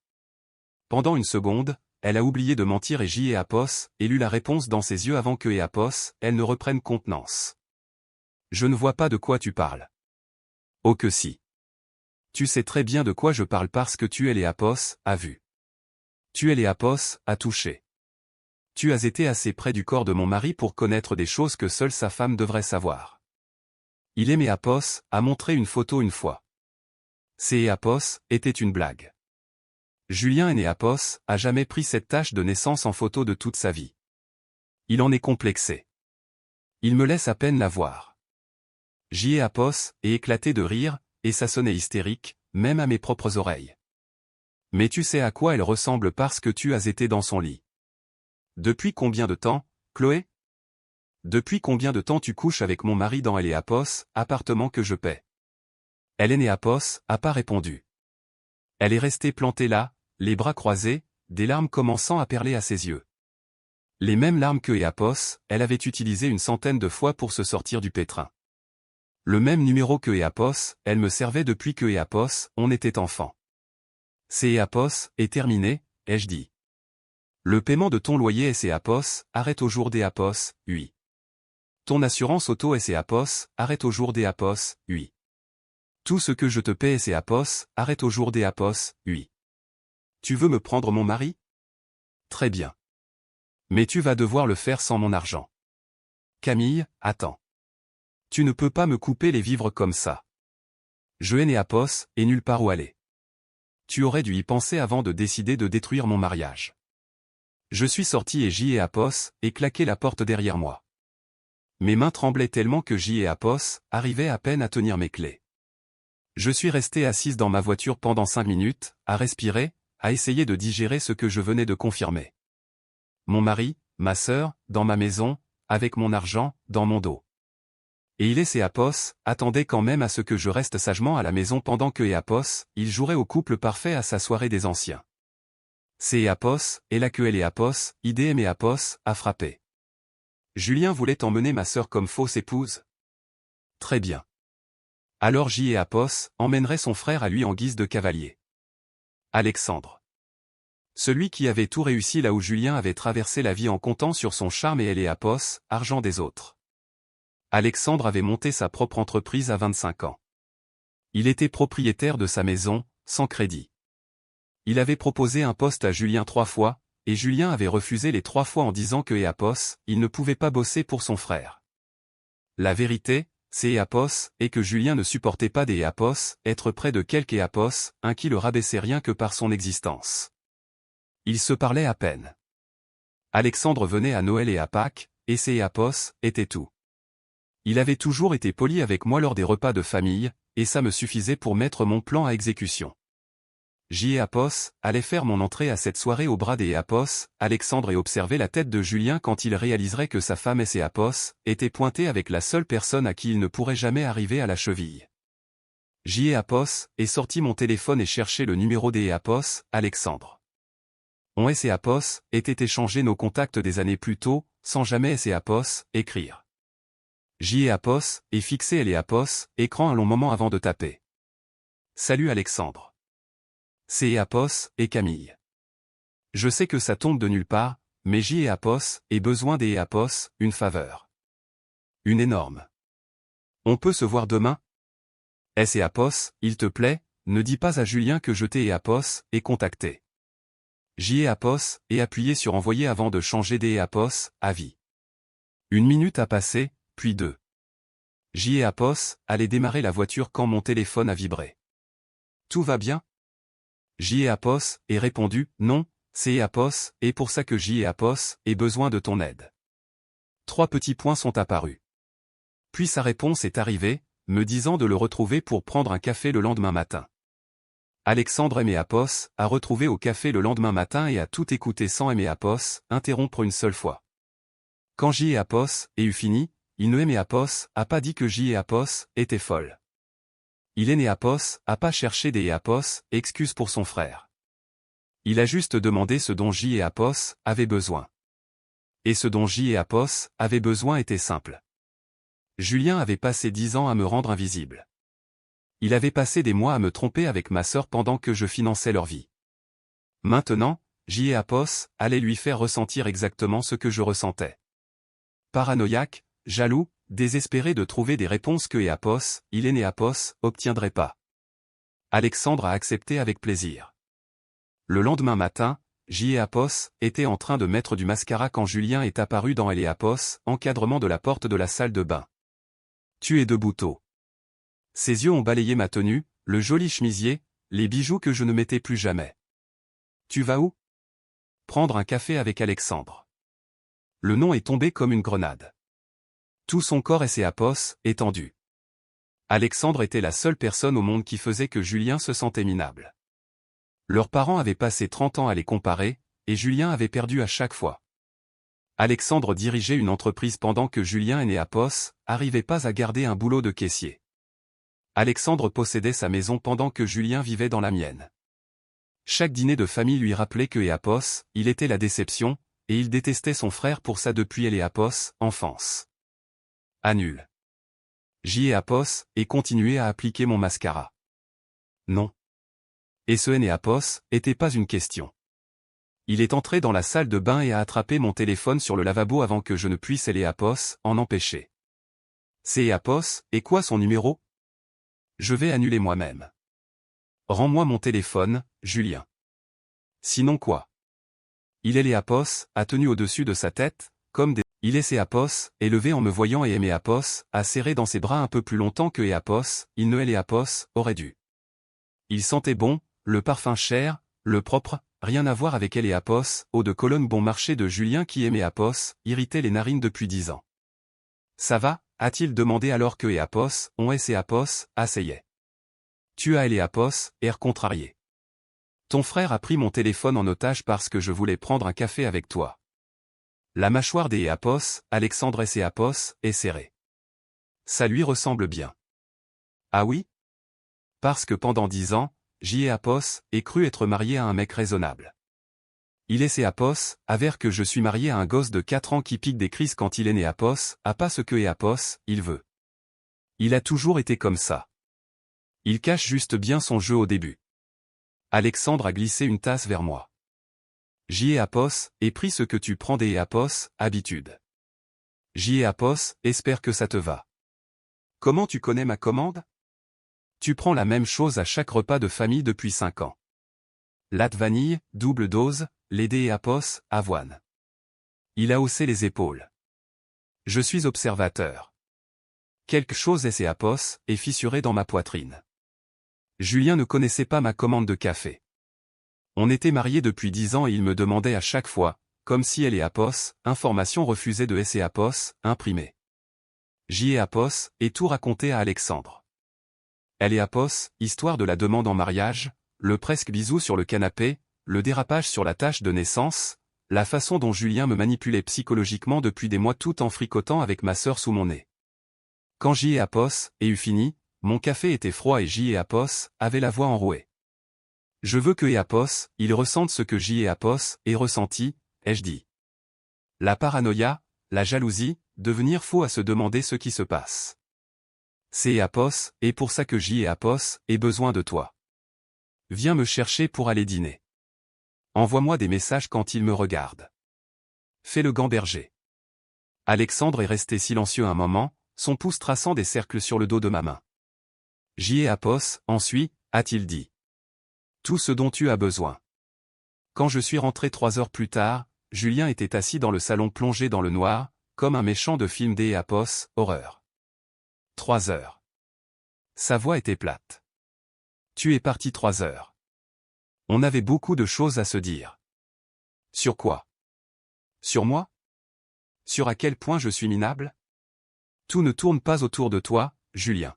Speaker 1: Pendant une seconde, elle a oublié de mentir et J et Apos et lu la réponse dans ses yeux avant que Apos, elle ne reprenne contenance. Je ne vois pas de quoi tu parles. Oh que si. Tu sais très bien de quoi je parle parce que tu es les Apos, a vu. Tu es les Apos, a touché. Tu as été assez près du corps de mon mari pour connaître des choses que seule sa femme devrait savoir. Il aimait Apos, a montré une photo une fois. C'est Apos, était une blague. Julien et Apos a jamais pris cette tache de naissance en photo de toute sa vie. Il en est complexé. Il me laisse à peine la voir. J et Apos est éclaté de rire, et ça sonnait hystérique, même à mes propres oreilles. Mais tu sais à quoi elle ressemble parce que tu as été dans son lit. Depuis combien de temps, Chloé? Depuis combien de temps tu couches avec mon mari dans elle et Apos, appartement que je paie? Hélène et Apos a pas répondu. Elle est restée plantée là, les bras croisés, des larmes commençant à perler à ses yeux. Les mêmes larmes que Apos, elle avait utilisé une centaine de fois pour se sortir du pétrin. Le même numéro que Apos, elle me servait depuis que Apos, on était enfant. C'est Apos, est terminé, ai-je dit. Le paiement de ton loyer et Apos, arrête au jour des Apos, oui. Ton assurance auto et Apos, arrête au jour des Apos, oui. Tout ce que je te paie c'est Apos, arrête au jour des Apos, oui. Tu veux me prendre mon mari? Très bien. Mais tu vas devoir le faire sans mon argent. Camille, attends. Tu ne peux pas me couper les vivres comme ça. Je n'ai Apos, et nulle part où aller. Tu aurais dû y penser avant de décider de détruire mon mariage. Je suis sorti et j'y ai Apos, et claqué la porte derrière moi. Mes mains tremblaient tellement que j'y ai Apos, arrivais à peine à tenir mes clés. Je suis resté assise dans ma voiture pendant 5 minutes, à respirer, à essayer de digérer ce que je venais de confirmer. Mon mari, ma sœur, dans ma maison, avec mon argent, dans mon dos. Et il et Apos, attendait quand même à ce que je reste sagement à la maison pendant que Apos, il jouerait au couple parfait à sa soirée des anciens. C'est Apos, et là que elle et Apos, IDM et Apos, a frappé. Julien voulait emmener ma sœur comme fausse épouse. Très bien. Alors J et Apos emmènerait son frère à lui en guise de cavalier. Alexandre. Celui qui avait tout réussi là où Julien avait traversé la vie en comptant sur son charme et elle et Apos, argent des autres. Alexandre avait monté sa propre entreprise à 25 ans. Il était propriétaire de sa maison, sans crédit. Il avait proposé un poste à Julien 3 fois, et Julien avait refusé les 3 fois en disant que Apos, il ne pouvait pas bosser pour son frère. La vérité, c'est Apos, et que Julien ne supportait pas des Apos, être près de quelque Apos, un qui le rabaissait rien que par son existence. Ils se parlaient à peine. Alexandre venait à Noël et à Pâques, et ses Apos étaient tout. Il avait toujours été poli avec moi lors des repas de famille, et ça me suffisait pour mettre mon plan à exécution. J. Apos allait faire mon entrée à cette soirée au bras des Apos, Alexandre et observer la tête de Julien quand il réaliserait que sa femme et ses Apos étaient pointés avec la seule personne à qui il ne pourrait jamais arriver à la cheville. J. Apos est sorti mon téléphone et cherché le numéro des Apos, Alexandre. On et Apos étaient échangés nos contacts des années plus tôt, sans jamais Apos écrire. J. Apos est fixé et Apos, écran un long moment avant de taper. Salut Alexandre. C'est Apos et Camille. Je sais que ça tombe de nulle part, mais J. Apos ait besoin des Apos, une faveur. Une énorme. On peut se voir demain? Apos, il te plaît, ne dis pas à Julien que je t'ai Apos et contacté. J. Apos et appuyé sur envoyer avant de changer des Apos, avis. 1 minute a passé, puis 2. J. Apos allait démarrer la voiture quand mon téléphone a vibré. Tout va bien? J. Apos ait répondu, non, c'est Apos, et pour ça que J. Apos ait besoin de ton aide. 3 petits points sont apparus. Puis sa réponse est arrivée, me disant de le retrouver pour prendre un café le lendemain matin. Alexandre Apos a retrouvé au café le lendemain matin et a tout écouté sans Apos interrompre une seule fois. Quand J. Apos ait eu fini, il ne Apos a pas dit que J. Apos était folle. Il Apos a pas cherché des Apos excuses pour son frère. Il a juste demandé ce dont J. Apos avait besoin. Et ce dont J. Apos avait besoin était simple. Julien avait passé 10 ans à me rendre invisible. Il avait passé des mois à me tromper avec ma sœur pendant que je finançais leur vie. Maintenant, J. Apos allait lui faire ressentir exactement ce que je ressentais. Paranoïaque, jaloux, désespéré de trouver des réponses que Apos, il Apos, obtiendrait pas. Alexandre a accepté avec plaisir. Le lendemain matin, J. Apos était en train de mettre du mascara quand Julien est apparu dans Apos, encadrement de la porte de la salle de bain. Tu es debout tôt. Ses yeux ont balayé ma tenue, le joli chemisier, les bijoux que je ne mettais plus jamais. Tu vas où? Prendre un café avec Alexandre. Le nom est tombé comme une grenade. Tout son corps Apos est tendu. Alexandre était la seule personne au monde qui faisait que Julien se sentait minable. Leurs parents avaient passé 30 ans à les comparer, et Julien avait perdu à chaque fois. Alexandre dirigeait une entreprise pendant que Julien Apos arrivait pas à garder un boulot de caissier. Alexandre possédait sa maison pendant que Julien vivait dans la mienne. Chaque dîner de famille lui rappelait que Apos, il était la déception, et il détestait son frère pour ça depuis Apos, enfance. Annule. J. Apos et continué à appliquer mon mascara. Non. Et ce Apos était pas une question. Il est entré dans la salle de bain et a attrapé mon téléphone sur le lavabo avant que je ne puisse Apos en empêcher. C'est Apos, et quoi son numéro? Je vais annuler moi-même. Rends-moi mon téléphone, Julien. Sinon quoi? Il est les apos, a tenu au-dessus de sa tête, comme des... Il est ses apos, élevé en me voyant et aimé apos, a serré dans ses bras un peu plus longtemps que apos, il ne les apos, aurait dû. Il sentait bon, le parfum cher, le propre, rien à voir avec apos, eau de Cologne bon marché de Julien qui aimait apos, irritait les narines depuis 10 ans. Ça va, a-t-il demandé alors que apos, on et apos, asseyait. Tu as apos, air contrarié. Ton frère a pris mon téléphone en otage parce que je voulais prendre un café avec toi. La mâchoire des apos, Alexandre et apos, est serrée. Ça lui ressemble bien. Ah oui? Parce que pendant 10 ans, apos, ai cru être marié à un mec raisonnable. Il est apos, avère que je suis marié à un gosse de 4 ans qui pique des crises quand il est né apos, a pas ce que apos, il veut. Il a toujours été comme ça. Il cache juste bien son jeu au début. Alexandre a glissé une tasse vers moi. apos, ai pris ce que tu prends des apos, habitude. apos, espère que ça te va. Comment tu connais ma commande? Tu prends la même chose à chaque repas de famille depuis 5 ans. Latte vanille, double dose, lait apos, avoine. Il a haussé les épaules. Je suis observateur. Quelque chose apos, est fissuré dans ma poitrine. Julien ne connaissait pas ma commande de café. On était mariés depuis 10 ans et il me demandait à chaque fois, comme si apos, information refusée de apos, imprimée. apos, et tout raconté à Alexandre. apos, histoire de la demande en mariage, le presque bisou sur le canapé, le dérapage sur la tâche de naissance, la façon dont Julien me manipulait psychologiquement depuis des mois tout en fricotant avec ma sœur sous mon nez. Quand apos, eut fini, mon café était froid et apos, avait la voix enrouée. Je veux que apos, il ressente ce que apos, ait ressenti, ai-je dit. La paranoïa, la jalousie, devenir fou à se demander ce qui se passe. C'est apos, et pour ça que apos, ait besoin de toi. Viens me chercher pour aller dîner. Envoie-moi des messages quand il me regarde. Fais le gamberger. Alexandre est resté silencieux un moment, son pouce traçant des cercles sur le dos de ma main. apos, ensuite, a-t-il dit. Tout ce dont tu as besoin. Quand je suis rentré 3 heures plus tard, Julien était assis dans le salon plongé dans le noir, comme un méchant de film apos, horreur. 3 heures. Sa voix était plate. Tu es parti 3 heures. On avait beaucoup de choses à se dire. Sur quoi? Sur moi? Sur à quel point je suis minable? Tout ne tourne pas autour de toi, Julien.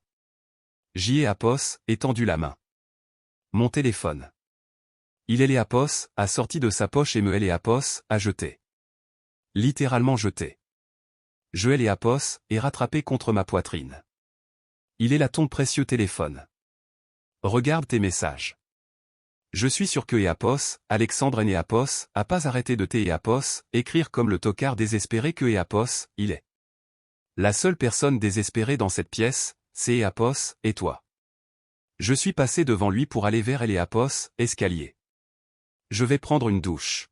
Speaker 1: apos, étendu la main. Mon téléphone. Il est apos, a sorti de sa poche et me apos, a jeté. Littéralement jeté. Je apos, et rattrapé contre ma poitrine. Il est là ton précieux téléphone. Regarde tes messages. Je suis sûr que apos, Alexandre apos, a pas arrêté de apos, écrire comme le tocard désespéré que apos, il est. La seule personne désespérée dans cette pièce, c'est apos, et toi. Je suis passé devant lui pour aller vers apos, escalier. Je vais prendre une douche.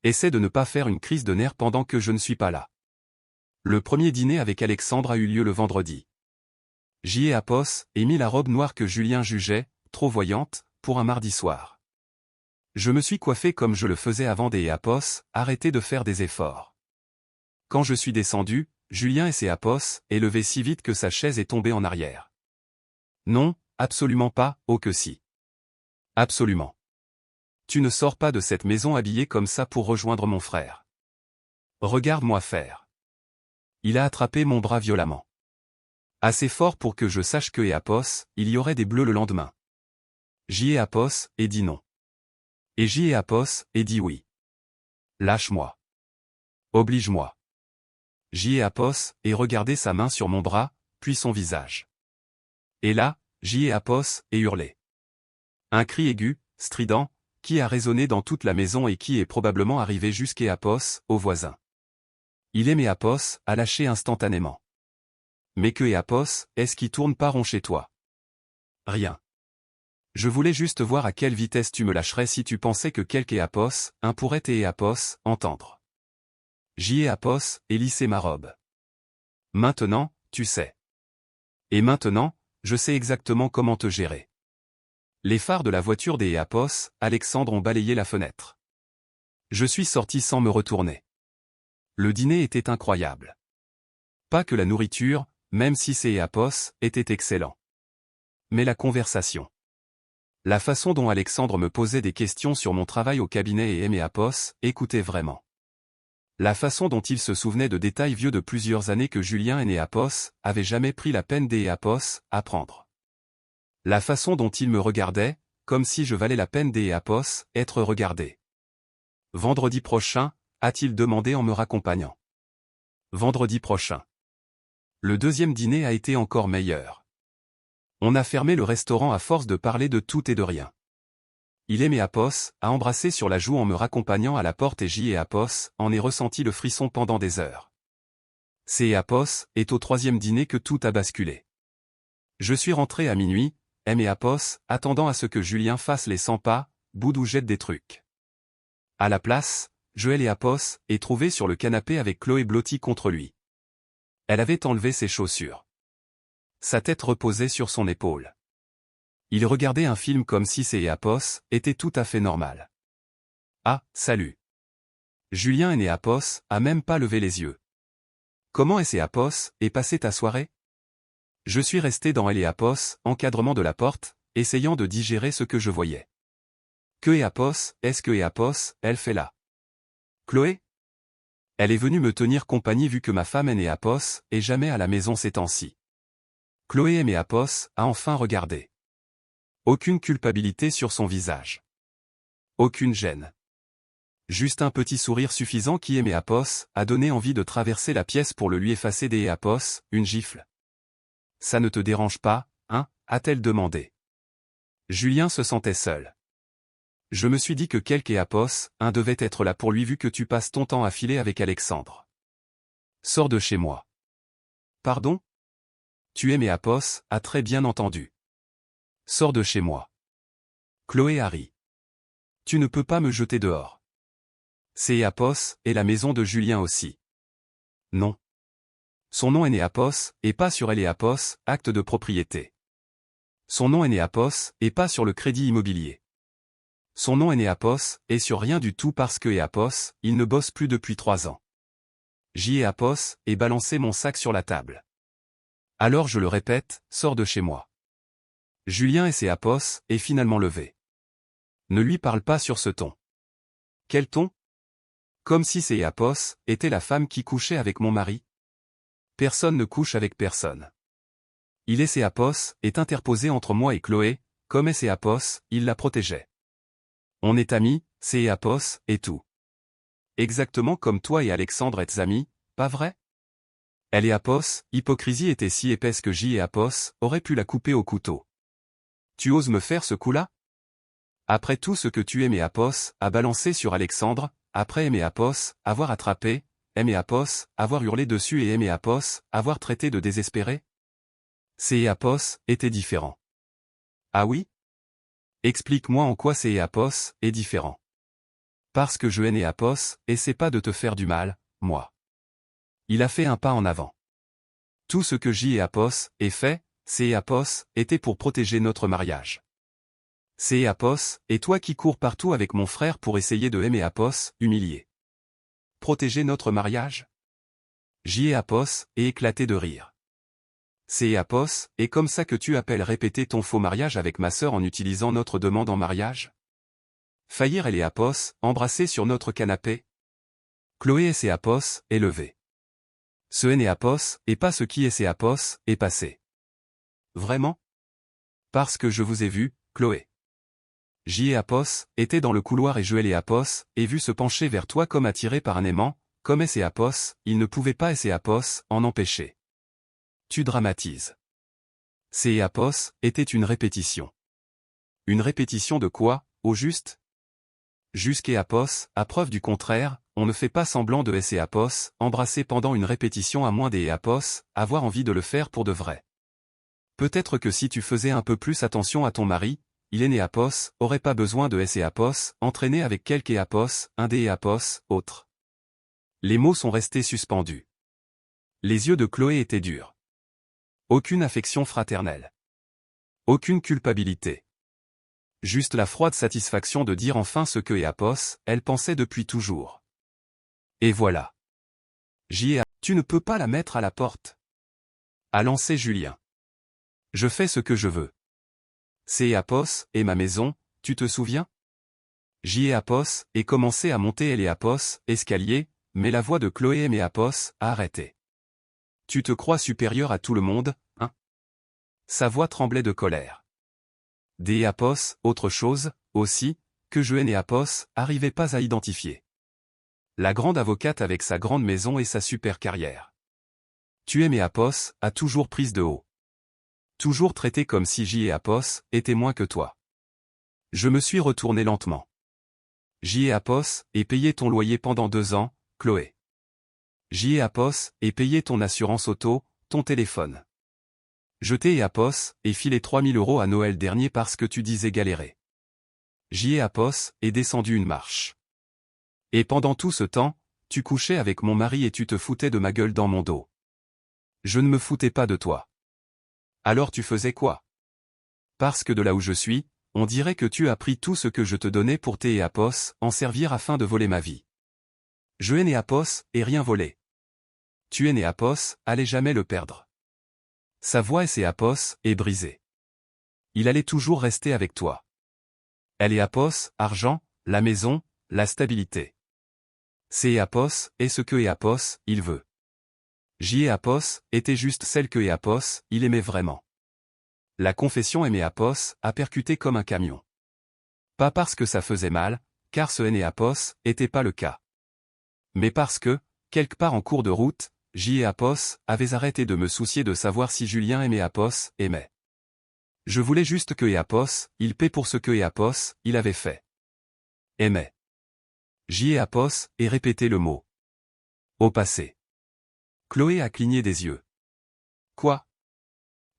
Speaker 1: Essaie de ne pas faire une crise de nerfs pendant que je ne suis pas là. Le premier dîner avec Alexandre a eu lieu le vendredi. apos, et mis la robe noire que Julien jugeait, trop voyante, pour un mardi soir. Je me suis coiffé comme je le faisais avant apos, arrêté de faire des efforts. Quand je suis descendu, Julien apos, est levé si vite que sa chaise est tombée en arrière. Non, absolument pas, oh que si. Absolument. Tu ne sors pas de cette maison habillé comme ça pour rejoindre mon frère. Regarde-moi faire. Il a attrapé mon bras violemment. Assez fort pour que je sache que apos, il y aurait des bleus le lendemain. apos, et dit non. Et apos, et dit oui. Lâche-moi. Oblige-moi. apos, et regardé sa main sur mon bras, puis son visage. Et là, apos, et hurlé. Un cri aigu, strident, qui a résonné dans toute la maison et qui est probablement arrivé apos, aux voisins. Il aimait apos, a lâché instantanément. Mais que apos, est-ce qui tourne pas rond chez toi? Rien. Je voulais juste voir à quelle vitesse tu me lâcherais si tu pensais que quelque apos, un pourrait apos, entendre. apos, et lisser ma robe. Maintenant, tu sais. Et maintenant, Je sais exactement comment te gérer. Les phares de la voiture des Apos, Alexandre ont balayé la fenêtre. Je suis sorti sans me retourner. Le dîner était incroyable. Pas que la nourriture, même si ces Apos, était excellent. Mais la conversation. La façon dont Alexandre me posait des questions sur mon travail au cabinet et Apos, écoutait vraiment. La façon dont il se souvenait de détails vieux de plusieurs années que Julien et Apos avaient jamais pris la peine des Apos à prendre. La façon dont il me regardait, comme si je valais la peine des Apos, être regardé. Vendredi prochain, a-t-il demandé en me raccompagnant. Vendredi prochain. Le deuxième dîner a été encore meilleur. On a fermé le restaurant à force de parler de tout et de rien. Il aimait Apos, a embrassé sur la joue en me raccompagnant à la porte et j'y ai Apos, en ai ressenti le frisson pendant des heures. C'est Apos, est au troisième dîner que tout a basculé. Je suis rentré à minuit, et Apos, attendant à ce que Julien fasse les 100 pas, Boudou jette des trucs. À la place, Joël et Apos, est trouvé sur le canapé avec Chloé blottie contre lui. Elle avait enlevé ses chaussures. Sa tête reposait sur son épaule. Il regardait un film comme si ses Apos était tout à fait normal. Ah, salut. Julien et Apos a même pas levé les yeux. Comment est Apos est passé ta soirée? Je suis resté dans Apos, encadrement de la porte, essayant de digérer ce que je voyais. Que Apos, est-ce que Apos, elle fait là? Chloé? Elle est venue me tenir compagnie vu que ma femme Apos est jamais à la maison ces temps-ci. Chloé Apos a enfin regardé. Aucune culpabilité sur son visage. Aucune gêne. Juste un petit sourire suffisant qui Apos a donné envie de traverser la pièce pour le lui effacer des Apos, une gifle. Ça ne te dérange pas, hein, a-t-elle demandé. Julien se sentait seul. Je me suis dit que quelque Apos, un devait être là pour lui vu que tu passes ton temps à filer avec Alexandre. Sors de chez moi. Pardon? Tu es Apos, a très bien entendu. Sors de chez moi. Chloé a ri. Tu ne peux pas me jeter dehors. C'est Apos, et la maison de Julien aussi. Non. Son nom est Apos, et pas sur Apos, acte de propriété. Son nom est Apos, et pas sur le crédit immobilier. Son nom est Apos, et sur rien du tout parce que Apos, il ne bosse plus depuis 3 ans. J'y ai Apos, et balancé mon sac sur la table. Alors je le répète, sors de chez moi. Julien et Apos, est finalement levé. Ne lui parle pas sur ce ton. Quel ton? Comme si Apos était la femme qui couchait avec mon mari. Personne ne couche avec personne. Il et Apos est interposé entre moi et Chloé, comme est Apos, il la protégeait. On est amis, Apos, et tout. Exactement comme toi et Alexandre êtes amis, pas vrai? Elle et Apos, hypocrisie était si épaisse que J et Apos auraient pu la couper au couteau. Tu oses me faire ce coup-là? Après tout ce que tu aimais Apos, a balancé sur Alexandre, après aimer Apos, avoir attrapé, aimer Apos, avoir hurlé dessus et aimer Apos, avoir traité de désespéré? Apos était différent. Ah oui? Explique-moi en quoi Apos est différent. Parce que je hais Apos, et c'est pas de te faire du mal, moi. Il a fait un pas en avant. Tout ce que J et Apos est fait, Apos, était pour protéger notre mariage. Apos, et toi qui cours partout avec mon frère pour essayer de aimer Apos, humilié. Protéger notre mariage? J et Apos, est éclaté de rire. Apos, et comme ça que tu appelles répéter ton faux mariage avec ma sœur en utilisant notre demande en mariage? Faillir et Apos, embrasser sur notre canapé? Chloé et Apos, est levé. Ce est Apos, et pas ce qui est Apos, est passé. Vraiment? Parce que je vous ai vu, Chloé. J et Apos, était dans le couloir et Joël et Apos, et vu se pencher vers toi comme attiré par un aimant, comme est Apos, il ne pouvait pas et Apos, en empêcher. Tu dramatises. Apos, était une répétition. Une répétition de quoi, au juste? Jusqu'à Apos, à preuve du contraire, on ne fait pas semblant de Apos, embrasser pendant une répétition à moins des Apos, avoir envie de le faire pour de vrai. Peut-être que si tu faisais un peu plus attention à ton mari, il est Apos, aurait pas besoin de Apos, entraîné avec quelque Apos, un des Apos, autre. Les mots sont restés suspendus. Les yeux de Chloé étaient durs. Aucune affection fraternelle. Aucune culpabilité. Juste la froide satisfaction de dire enfin ce que Apos, elle pensait depuis toujours. Et voilà. J'y ai. Tu ne peux pas la mettre à la porte. A lancé Julien. Je fais ce que je veux. C'est Apos, et ma maison, tu te souviens? J'y ai Apos, et commencé à monter elle et Apos, escalier, mais la voix de Chloé et Apos a arrêté. Tu te crois supérieur à tout le monde, hein? Sa voix tremblait de colère. Des Apos, autre chose, aussi, que je et Apos, arrivait pas à identifier. La grande avocate avec sa grande maison et sa super carrière. Tu es Apos, a toujours prise de haut. Toujours traité comme si J et Apos étaient moins que toi. Je me suis retourné lentement. J et Apos, et payé ton loyer pendant 2 ans, Chloé. J et Apos, et payé ton assurance auto, ton téléphone. Je t'ai et Apos, et filé 3000 € à Noël dernier parce que tu disais galérer. J et Apos, et descendu une marche. Et pendant tout ce temps, tu couchais avec mon mari et tu te foutais de ma gueule dans mon dos. Je ne me foutais pas de toi. Alors tu faisais quoi? Parce que de là où je suis, on dirait que tu as pris tout ce que je te donnais pour tes Apos, en servir afin de voler ma vie. Je ai Apos, et rien volé. Tu es Apos, allais jamais le perdre. Sa voix et ses Apos, est brisée. Il allait toujours rester avec toi. Elle est Apos, argent, la maison, la stabilité. C'est Apos, et ce que Apos, il veut. J. Apos, était juste celle que Apos, il aimait vraiment. La confession aimait Apos, a percuté comme un camion. Pas parce que ça faisait mal, car ce Apos, était pas le cas. Mais parce que, quelque part en cours de route, J. et Apos avaient arrêté de me soucier de savoir si Julien aimait Apos, aimait. Je voulais juste que Apos, il paie pour ce que Apos, il avait fait. Aimait. J. et Apos, et répété le mot. Au passé. Chloé a cligné des yeux. Quoi?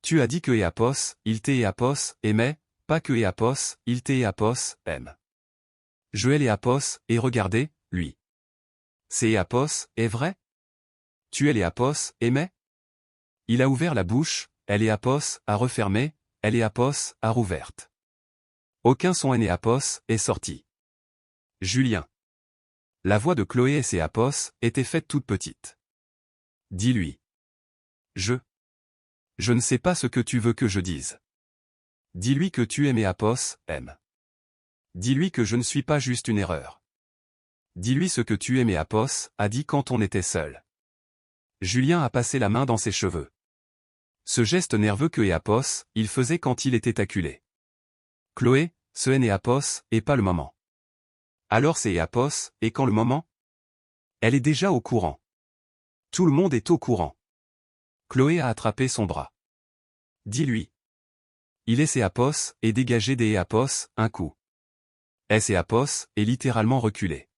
Speaker 1: Tu as dit que Apos, il t'est Apos, aimait, pas que Apos, il t'est Apos, aime. Je et Apos, et regardez, lui. C'est Apos, est vrai? Tu es Apos, aimait? Il a ouvert la bouche, elle est Apos, a refermé, elle est Apos, a rouverte. Aucun son Apos, est sorti. Julien. La voix de Chloé et ses Apos, était faite toute petite. Dis-lui. Je ne sais pas ce que tu veux que je dise. Dis-lui que tu aimes Apos, aime. Dis-lui que je ne suis pas juste une erreur. Dis-lui ce que tu aimes Apos, a dit quand on était seul. Julien a passé la main dans ses cheveux. Ce geste nerveux que Apos, il faisait quand il était acculé. Chloé, ce Apos, est pas le moment. Alors c'est Apos, et quand le moment? Elle est déjà au courant. Tout le monde est au courant. Chloé a attrapé son bras. Dis-lui. Il est Apos, et dégagé des Apos, un coup. Apos, est littéralement reculé.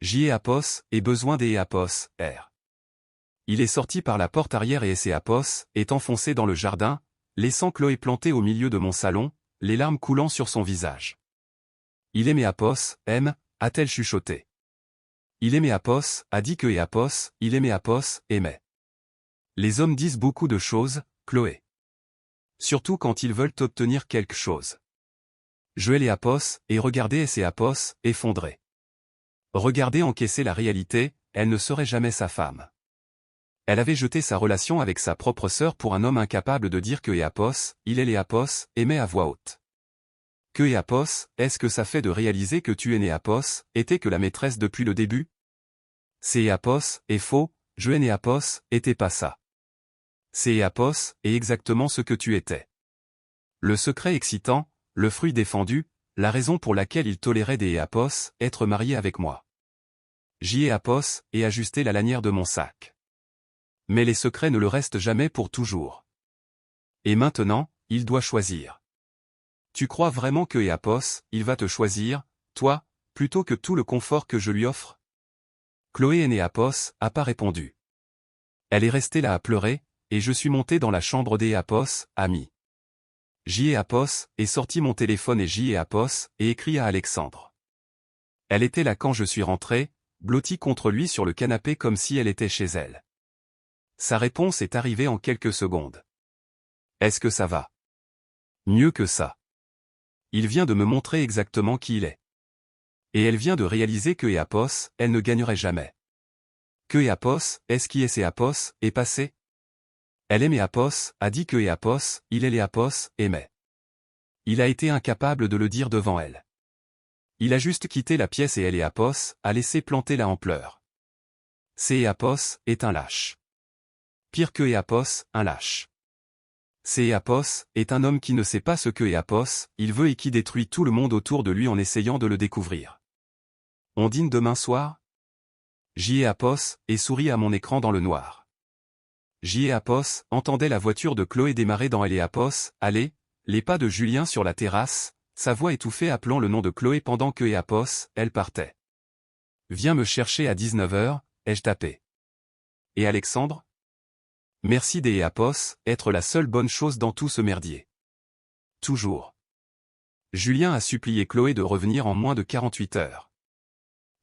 Speaker 1: J. Apos, et besoin des Apos, R. Il est sorti par la porte arrière et Apos, est enfoncé dans le jardin, laissant Chloé plantée au milieu de mon salon, les larmes coulant sur son visage. Il aimait Apos, aime, a-t-elle chuchoté. Il aimait Apos, a dit que Apos, il aimait Apos, aimait. Les hommes disent beaucoup de choses, Chloé. Surtout quand ils veulent obtenir quelque chose. Je et Apos, et regardez Apos, effondré. Regardez encaisser la réalité, elle ne serait jamais sa femme. Elle avait jeté sa relation avec sa propre sœur pour un homme incapable de dire que Apos, il est Apos, aimait à voix haute. Que Apos, est-ce que ça fait de réaliser que tu es Apos, était que la maîtresse depuis le début? C'est Apos, est faux, je Apos, était pas ça. C'est Apos, est exactement ce que tu étais. Le secret excitant, le fruit défendu, la raison pour laquelle il tolérait des Apos, être marié avec moi. J'y ai Apos, et ajusté la lanière de mon sac. Mais les secrets ne le restent jamais pour toujours. Et maintenant, il doit choisir. Tu crois vraiment que Apos, il va te choisir, toi, plutôt que tout le confort que je lui offre? Chloé Apos, a pas répondu. Elle est restée là à pleurer, et je suis monté dans la chambre des Apos, ami. J. et Apos, est sorti mon téléphone et J. et Apos, et écrit à Alexandre. Elle était là quand je suis rentré, blottie contre lui sur le canapé comme si elle était chez elle. Sa réponse est arrivée en quelques secondes. Est-ce que ça va? Mieux que ça. Il vient de me montrer exactement qui il est. Et elle vient de réaliser que Eapos, elle ne gagnerait jamais. Que Eapos, est-ce qui est Eapos, est passé. Elle aime Eapos, a dit que Eapos, il est l'Eapos, aimait. Il a été incapable de le dire devant elle. Il a juste quitté la pièce et elle Eapos, a laissé planter là en pleurs. C'est Eapos, est un lâche. Pire que Eapos, un lâche. C'est Eapos, est un homme qui ne sait pas ce que Eapos, il veut et qui détruit tout le monde autour de lui en essayant de le découvrir. On dîne demain soir? Eapos, et sourit à mon écran dans le noir. Eapos, entendait la voiture de Chloé démarrer dans Eapos, aller, les pas de Julien sur la terrasse, sa voix étouffée appelant le nom de Chloé pendant que Eapos, elle partait. Viens me chercher à 19h, ai-je tapé. Et Alexandre? Merci des Eapos, être la seule bonne chose dans tout ce merdier. Toujours. Julien a supplié Chloé de revenir en moins de 48 heures.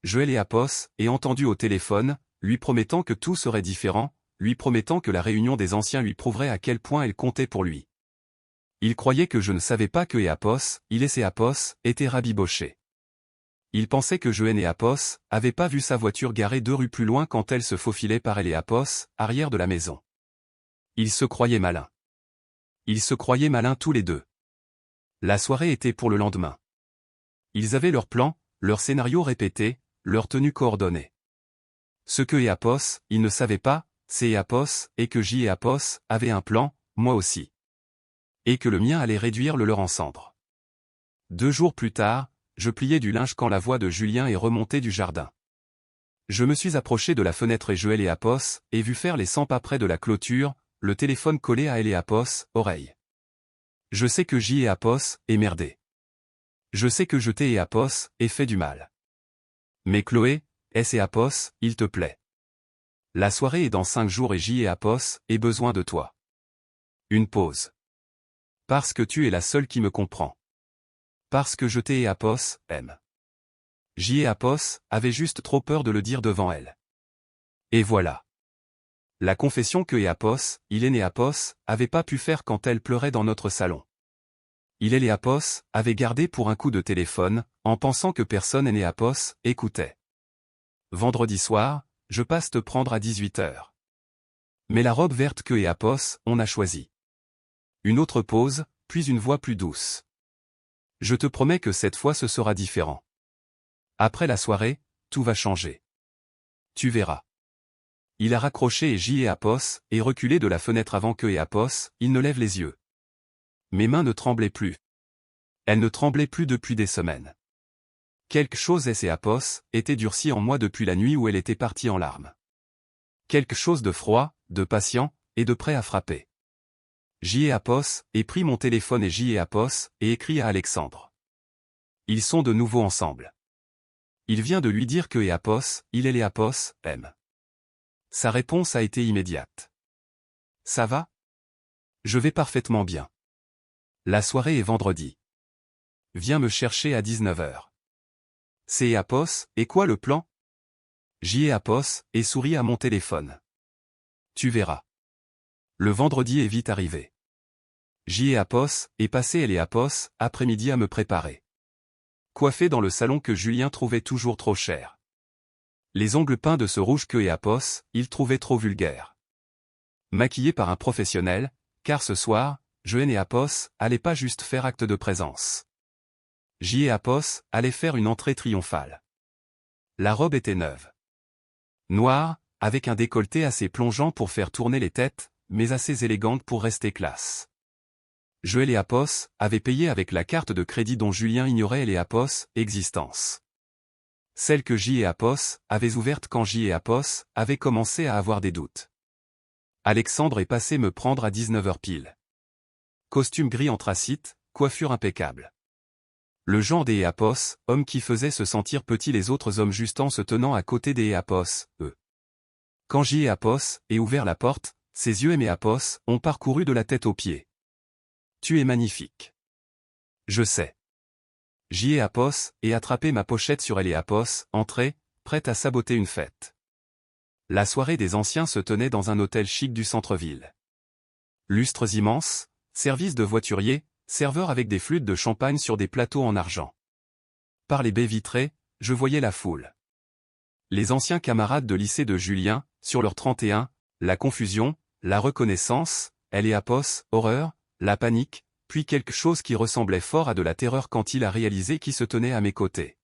Speaker 1: Joël Eapos, et entendu au téléphone, lui promettant que tout serait différent, lui promettant que la réunion des anciens lui prouverait à quel point elle comptait pour lui. Il croyait que je ne savais pas que Eapos, il et Eapos, était rabiboché. Il pensait que Joël Eapos avait pas vu sa voiture garée 2 rues plus loin quand elle se faufilait par Eapos, arrière de la maison. Ils se croyaient malins. Ils se croyaient malins tous les deux. La soirée était pour le lendemain. Ils avaient leur plan, leur scénario répété, leur tenue coordonnée. Ce que Eapos, il ne savait pas, c'est Eapos, et que Eapos avait un plan, moi aussi. Et que le mien allait réduire le leur en cendres. 2 jours plus tard, je pliais du linge quand la voix de Julien est remontée du jardin. Je me suis approché de la fenêtre et Joël Eapos, et vu faire les 100 pas près de la clôture, le téléphone collé à Eapos, oreille. Je sais que Eapos est merdé. Je sais que je t'ai Eapos, et fait du mal. Mais Chloé, Eapos, il te plaît. La soirée est dans 5 jours et Eapos, ait besoin de toi. Une pause. Parce que tu es la seule qui me comprend. Parce que je t'ai Eapos, aime. Eapos, avait juste trop peur de le dire devant elle. Et voilà. La confession que Eapos, il est Eapos, avait pas pu faire quand elle pleurait dans notre salon. Il est Eapos, avait gardé pour un coup de téléphone, en pensant que personne et Eapos écoutait. Vendredi soir, je passe te prendre à 18h. Mais la robe verte que Eapos, on a choisi. Une autre pause, puis une voix plus douce. Je te promets que cette fois ce sera différent. Après la soirée, tout va changer. Tu verras. Il a raccroché et Eapos, et reculé de la fenêtre avant que Eapos, il ne lève les yeux. Mes mains ne tremblaient plus. Elles ne tremblaient plus depuis des semaines. Quelque chose Eapos, était durci en moi depuis la nuit où elle était partie en larmes. Quelque chose de froid, de patient, et de prêt à frapper. Eapos, et pris mon téléphone et Eapos, et écrit à Alexandre. Ils sont de nouveau ensemble. Il vient de lui dire que Eapos, il est Eapos, aime. Sa réponse a été immédiate. Ça va? Je vais parfaitement bien. La soirée est vendredi. Viens me chercher à 19h. C'est Eapos, et quoi le plan? Eapos, et sourit à mon téléphone. Tu verras. Le vendredi est vite arrivé. Eapos, et passé Eapos, après-midi à me préparer. Coiffé dans le salon que Julien trouvait toujours trop cher. Les ongles peints de ce rouge que Eapos, il trouvait trop vulgaire. Maquillé par un professionnel, car ce soir, Joël Eapos allait pas juste faire acte de présence. Eapos allait faire une entrée triomphale. La robe était neuve. Noire, avec un décolleté assez plongeant pour faire tourner les têtes, mais assez élégante pour rester classe. Joël Eapos avait payé avec la carte de crédit dont Julien ignorait Eapos' existence. Celle que Eapos avait ouverte quand Eapos avait commencé à avoir des doutes. Alexandre est passé me prendre à 19h pile. Costume gris anthracite, coiffure impeccable. Le genre des Eapos, homme qui faisait se sentir petit les autres hommes juste en se tenant à côté des Eapos, eux. Quand Eapos ait ouvert la porte, ses yeux Eapos ont parcouru de la tête aux pieds. Tu es magnifique. Je sais. Eapos ait attrapé ma pochette sur Eapos, entrée, prête à saboter une fête. La soirée des anciens se tenait dans un hôtel chic du centre-ville. Lustres immenses, service de voiturier, serveurs avec des flûtes de champagne sur des plateaux en argent. Par les baies vitrées, je voyais la foule. Les anciens camarades de lycée de Julien, sur leur 31, la confusion, la reconnaissance, elle et Apos, horreur, la panique, puis quelque chose qui ressemblait fort à de la terreur quand il a réalisé qui se tenait à mes côtés.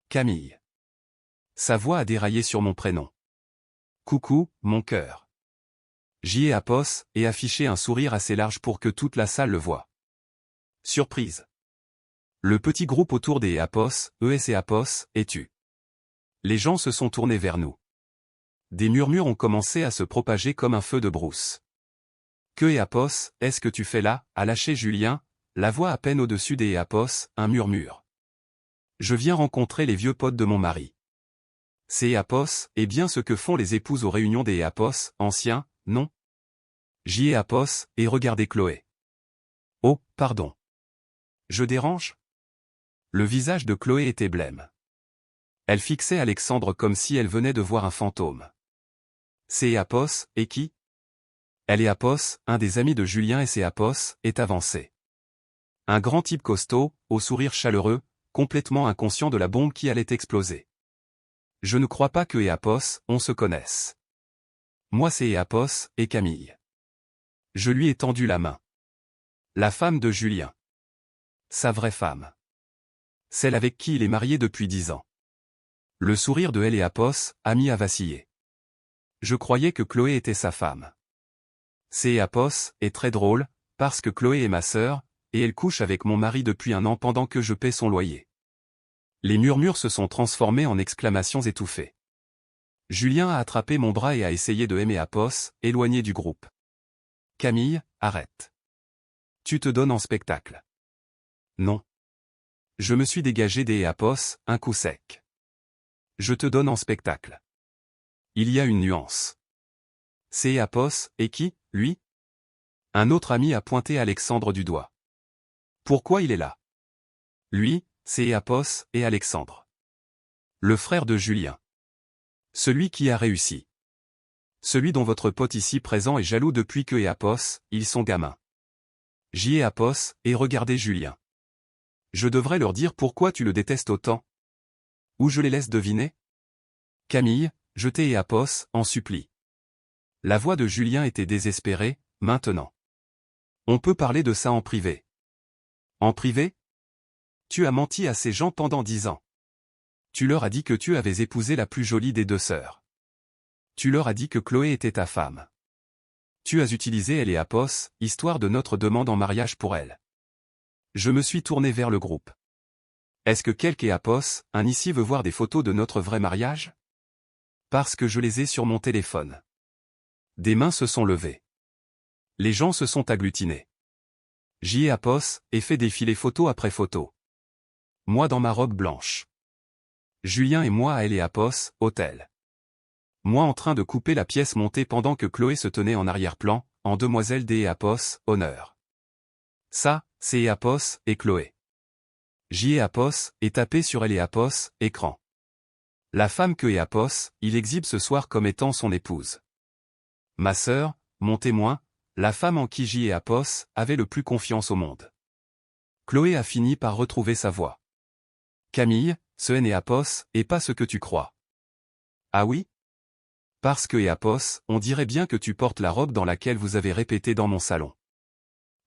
Speaker 1: Camille. Sa voix a déraillé sur mon prénom. Coucou, mon cœur. J'y ai Apos, et affiché un sourire assez large pour que toute la salle le voie. Surprise. Le petit groupe autour des Apos, ES et Apos, et tu. Les gens se sont tournés vers nous. Des murmures ont commencé à se propager comme un feu de brousse. Que et Apos, est-ce que tu fais là, a lâché Julien, la voix à peine au-dessus des Apos, un murmure. Je viens rencontrer les vieux potes de mon mari. C'est Apos, et bien ce que font les épouses aux réunions des Apos, anciens, non? J'y ai Apos, et regardez Chloé. Oh, pardon. Je dérange? Le visage de Chloé était blême. Elle fixait Alexandre comme si elle venait de voir un fantôme. C'est Apos, et qui? Elle est Apos, un des amis de Julien et c'est Apos, est avancé. Un grand type costaud, au sourire chaleureux, complètement inconscient de la bombe qui allait exploser. Je ne crois pas que Apos, on se connaisse. Moi c'est Apos, et Camille. Je lui ai tendu la main. La femme de Julien. Sa vraie femme. Celle avec qui il est marié depuis 10 ans. Le sourire de elle et Apos a mis à vaciller. Je croyais que Chloé était sa femme. C'est Apos est très drôle, parce que Chloé est ma sœur, et elle couche avec mon mari depuis 1 an pendant que je paie son loyer. Les murmures se sont transformés en exclamations étouffées. Julien a attrapé mon bras et a essayé de aimer Apos, éloigné du groupe. Camille, arrête. Tu te donnes en spectacle. Non. Je me suis dégagé des Apos, un coup sec. Je te donne en spectacle. Il y a une nuance. C'est Apos, et qui, lui? Un autre ami a pointé Alexandre du doigt. Pourquoi il est là? Lui, c'est Apos et Alexandre. Le frère de Julien. Celui qui a réussi. Celui dont votre pote ici présent est jaloux depuis que Apos, ils sont gamins. J'y ai Apos, et regardez Julien. Je devrais leur dire pourquoi tu le détestes autant. Ou je les laisse deviner? Camille, je t'ai Apos, en supplie. La voix de Julien était désespérée, maintenant. On peut parler de ça en privé. En privé? Tu as menti à ces gens pendant 10 ans. Tu leur as dit que tu avais épousé la plus jolie des 2 sœurs. Tu leur as dit que Chloé était ta femme. Tu as utilisé elle et Apos, histoire de notre demande en mariage pour elle. Je me suis tourné vers le groupe. Est-ce que quelque et Apos, un ici veut voir des photos de notre vrai mariage? Parce que je les ai sur mon téléphone. Des mains se sont levées. Les gens se sont agglutinés. J'y ai Apos, et fait défiler photo après photo. Moi dans ma robe blanche. Julien et moi à elle et Apos, hôtel. Moi en train de couper la pièce montée pendant que Chloé se tenait en arrière-plan, en demoiselle des Apos, honneur. Ça, c'est Apos et Chloé. J'y ai Apos, et tapé sur elle et Apos, écran. La femme que Apos, il exhibe ce soir comme étant son épouse. Ma sœur, mon témoin, la femme en qui j'y ai Apos, avait le plus confiance au monde. Chloé a fini par retrouver sa voix. Camille, ce N et Apos, est pas ce que tu crois. Ah oui? Parce que Apos, on dirait bien que tu portes la robe dans laquelle vous avez répété dans mon salon.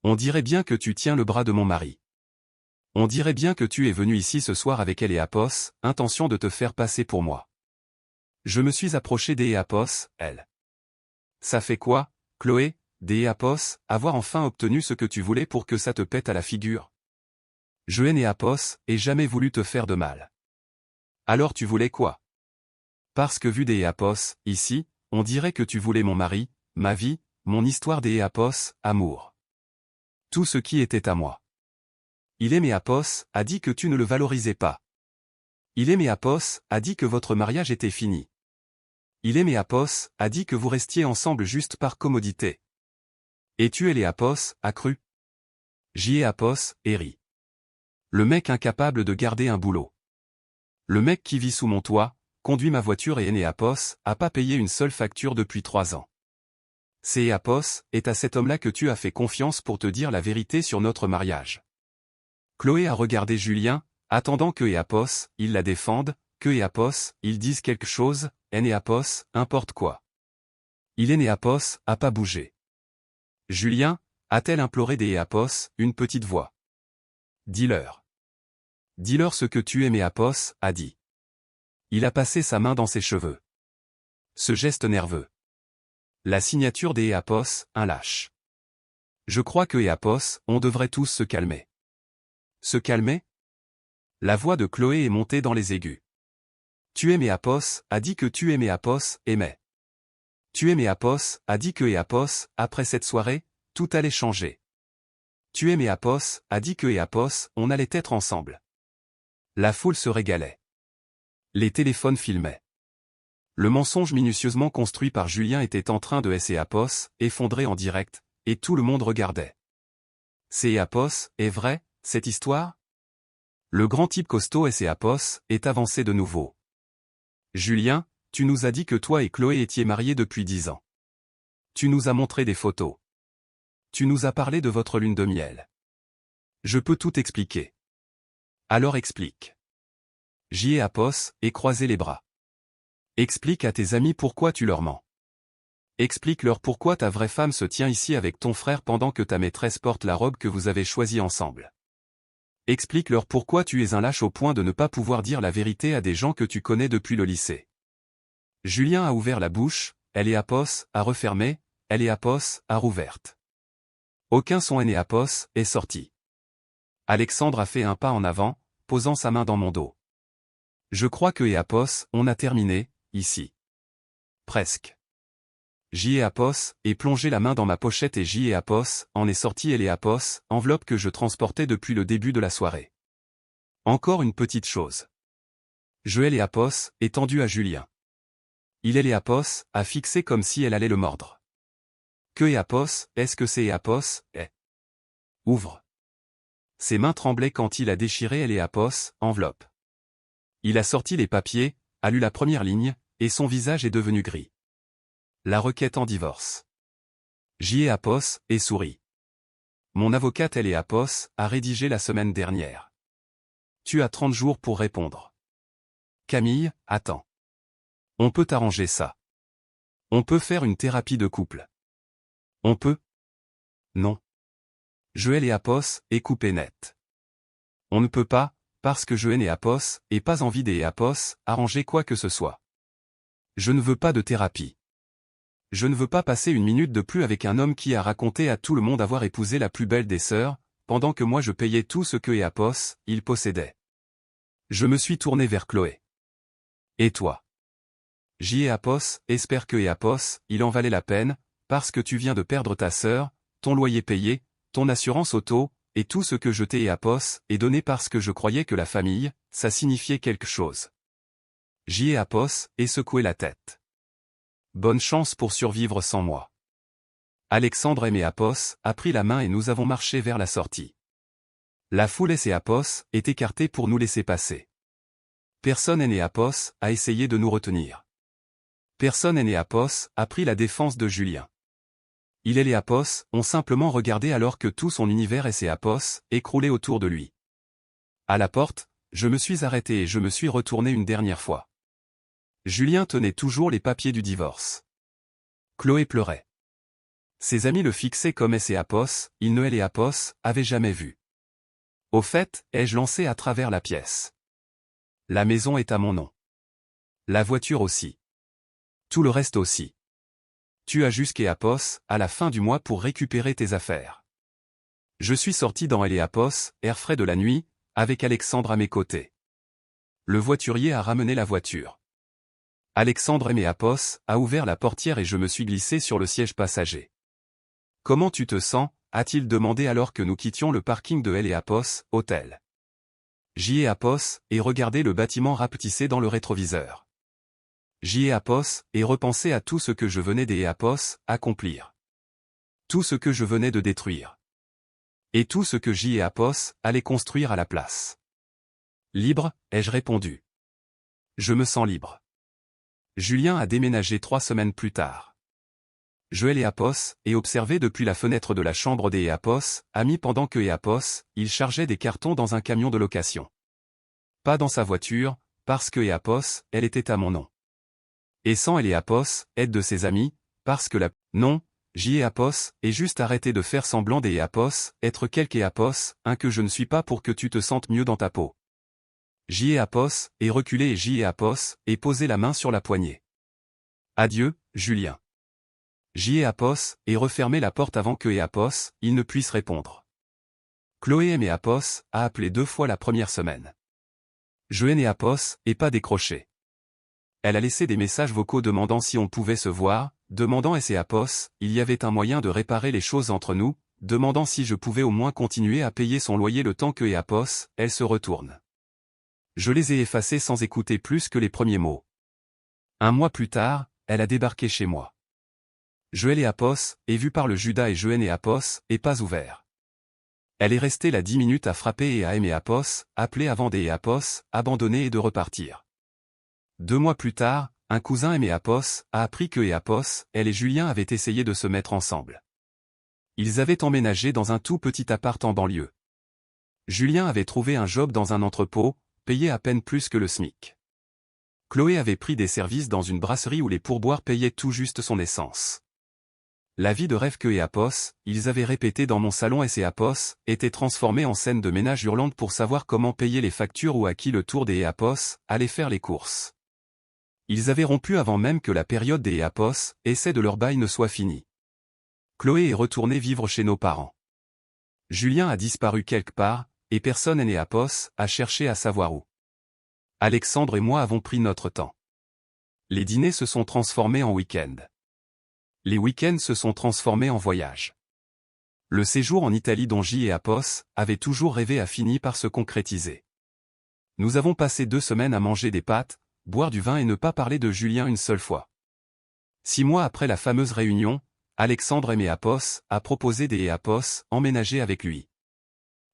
Speaker 1: On dirait bien que tu tiens le bras de mon mari. On dirait bien que tu es venu ici ce soir avec elle et Apos, intention de te faire passer pour moi. Je me suis approché des Apos, elle. Ça fait quoi, Chloé, des Apos, avoir enfin obtenu ce que tu voulais pour que ça te pète à la figure? Je n'ai Apos, et jamais voulu te faire de mal. Alors tu voulais quoi? Parce que vu des Apos, ici, on dirait que tu voulais mon mari, ma vie, mon histoire des Apos, amour. Tout ce qui était à moi. Il aimait Apos, a dit que tu ne le valorisais pas. Il aimait Apos, a dit que votre mariage était fini. Il aimait Apos, a dit que vous restiez ensemble juste par commodité. Et tu es les Apos, a cru. J'y ai Apos, et ri. Le mec incapable de garder un boulot. Le mec qui vit sous mon toit, conduit ma voiture et est né Apos, a pas payé une seule facture depuis 3 ans. C'est Apos, est à cet homme-là que tu as fait confiance pour te dire la vérité sur notre mariage. Chloé a regardé Julien, attendant que Apos, il la défende, que Apos, il dise quelque chose, Apos, importe quoi. Il est Apos, a pas bougé. Julien, a-t-elle imploré des Apos, une petite voix. Dis-leur. Dis-leur ce que tu aimes Apos, a dit. Il a passé sa main dans ses cheveux. Ce geste nerveux. La signature des Apos, un lâche. Je crois que Apos, on devrait tous se calmer. Se calmer? La voix de Chloé est montée dans les aigus. Tu aimes Apos, a dit que tu aimais Apos, aimait. Tu aimais Apos, a dit que Apos, après cette soirée, tout allait changer. Tu aimais Apos, a dit que Apos, on allait être ensemble. La foule se régalait. Les téléphones filmaient. Le mensonge minutieusement construit par Julien était en train de laisser Apos, effondrer en direct, et tout le monde regardait. C'est Apos, est vrai, cette histoire? Le grand type costaud Apos, est avancé de nouveau. Julien, tu nous as dit que toi et Chloé étiez mariés depuis 10 ans. Tu nous as montré des photos. Tu nous as parlé de votre lune de miel. Je peux tout expliquer. Alors explique. J'y ai Apos, et croisé les bras. Explique à tes amis pourquoi tu leur mens. Explique-leur pourquoi ta vraie femme se tient ici avec ton frère pendant que ta maîtresse porte la robe que vous avez choisie ensemble. Explique-leur pourquoi tu es un lâche au point de ne pas pouvoir dire la vérité à des gens que tu connais depuis le lycée. Julien a ouvert la bouche, Apos, a refermé, Apos, a rouverte. Aucun son Apos est sorti. Alexandre a fait un pas en avant, posant sa main dans mon dos. Je crois que Apos, on a terminé, ici. Presque. Apos, et plongé la main dans ma pochette et Apos, en est sorti Apos, enveloppe que je transportais depuis le début de la soirée. Encore une petite chose. Apos, est tendu à Julien. Apos, a fixé comme si elle allait le mordre. Que Apos, est-ce que c'est Apos, est? Ouvre. Ses mains tremblaient quand il a déchiré Apos, enveloppe. Il a sorti les papiers, a lu la première ligne, et son visage est devenu gris. La requête en divorce. Apos, et sourit. Mon avocate Apos, a rédigé la semaine dernière. Tu as 30 jours pour répondre. Camille, attends. On peut arranger ça. On peut faire une thérapie de couple. On peut? Non. Apos, est coupé net. On ne peut pas, parce que Apos, et pas envie Apos, arranger quoi que ce soit. Je ne veux pas de thérapie. Je ne veux pas passer une minute de plus avec un homme qui a raconté à tout le monde avoir épousé la plus belle des sœurs, pendant que moi je payais tout ce que Apos, il possédait. Je me suis tourné vers Chloé. Et toi? Apos, espère que Apos, il en valait la peine, parce que tu viens de perdre ta sœur, ton loyer payé, ton assurance auto, et tout ce que je t'ai Apos, est donné parce que je croyais que la famille, ça signifiait quelque chose. Apos, et secoué la tête. Bonne chance pour survivre sans moi. Alexandre Apos, a pris la main et nous avons marché vers la sortie. La foule Apos, est écartée pour nous laisser passer. Personne Apos, a essayé de nous retenir. Personne Apos, a pris la défense de Julien. Apos, ont simplement regardé alors que tout son univers Apos, écroulait autour de lui. À la porte, je me suis arrêté et je me suis retourné une dernière fois. Julien tenait toujours les papiers du divorce. Chloé pleurait. Ses amis le fixaient comme Apos, il ne Apos, avait jamais vu. Au fait, ai-je lancé à travers la pièce. La maison est à mon nom. La voiture aussi. Tout le reste aussi. Tu as Apos, à la fin du mois pour récupérer tes affaires. Je suis sorti dans Apos, air frais de la nuit, avec Alexandre à mes côtés. Le voiturier a ramené la voiture. Alexandre Apos, a ouvert la portière et je me suis glissé sur le siège passager. Comment tu te sens, a-t-il demandé alors que nous quittions le parking de Apos, hôtel. Apos, et regardé le bâtiment rapetisser dans le rétroviseur. Apos, et repensé à tout ce que je venais Apos, accomplir. Tout ce que je venais de détruire. Et tout ce que Apos, allait construire à la place. Libre, ai-je répondu. Je me sens libre. Julien a déménagé 3 semaines plus tard. Joël et Apos, et observé depuis la fenêtre de la chambre des Apos, amis pendant que Apos, il chargeait des cartons dans un camion de location. Pas dans sa voiture, parce que Apos, elle était à mon nom. Et sans elle et Apos, aide de ses amis, parce que non, J et Apos, et juste arrêter de faire semblant des Apos, être quelque Apos, un que je ne suis pas pour que tu te sentes mieux dans ta peau. J et Apos, et reculer et J et Apos, et poser la main sur la poignée. Adieu, Julien. J et Apos, et refermer la porte avant que Apos, il ne puisse répondre. Chloé aimait Apos, a appelé 2 fois la première semaine. Joël et Apos, et pas décroché. Elle a laissé des messages vocaux demandant si on pouvait se voir, demandant et Apos, il y avait un moyen de réparer les choses entre nous, demandant si je pouvais au moins continuer à payer son loyer le temps que Apos, elle se retourne. Je les ai effacés sans écouter plus que les premiers mots. 1 mois plus tard, elle a débarqué chez moi. Joël et Apos, et vu par le Judas et Joël et Apos, et pas ouvert. Elle est restée là 10 minutes à frapper et à aimer Apos, appeler avant des Apos, abandonner et de repartir. 2 mois plus tard, un cousin aimé Apos, a appris que Apos, elle et Julien avaient essayé de se mettre ensemble. Ils avaient emménagé dans un tout petit appart en banlieue. Julien avait trouvé un job dans un entrepôt, payé à peine plus que le SMIC. Chloé avait pris des services dans une brasserie où les pourboires payaient tout juste son essence. La vie de rêve que Apos, ils avaient répété dans mon salon et Apos, était transformée en scène de ménage hurlante pour savoir comment payer les factures ou à qui le tour des Apos, aller faire les courses. Ils avaient rompu avant même que la période des Apos, essai de leur bail ne soit finie. Chloé est retournée vivre chez nos parents. Julien a disparu quelque part, et personne n'est Apos, a cherché à savoir où. Alexandre et moi avons pris notre temps. Les dîners se sont transformés en week-end. Les week-ends se sont transformés en voyages. Le séjour en Italie dont J et Apos avaient toujours rêvé a fini par se concrétiser. Nous avons passé 2 semaines à manger des pâtes, boire du vin et ne pas parler de Julien une seule fois. 6 mois après la fameuse réunion, Alexandre aimé Apos a proposé des Apos emménager avec lui.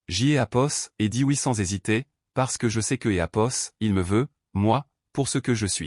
Speaker 1: J et Apos et dit oui sans hésiter, parce que je sais que Apos, il me veut, moi, pour ce que je suis.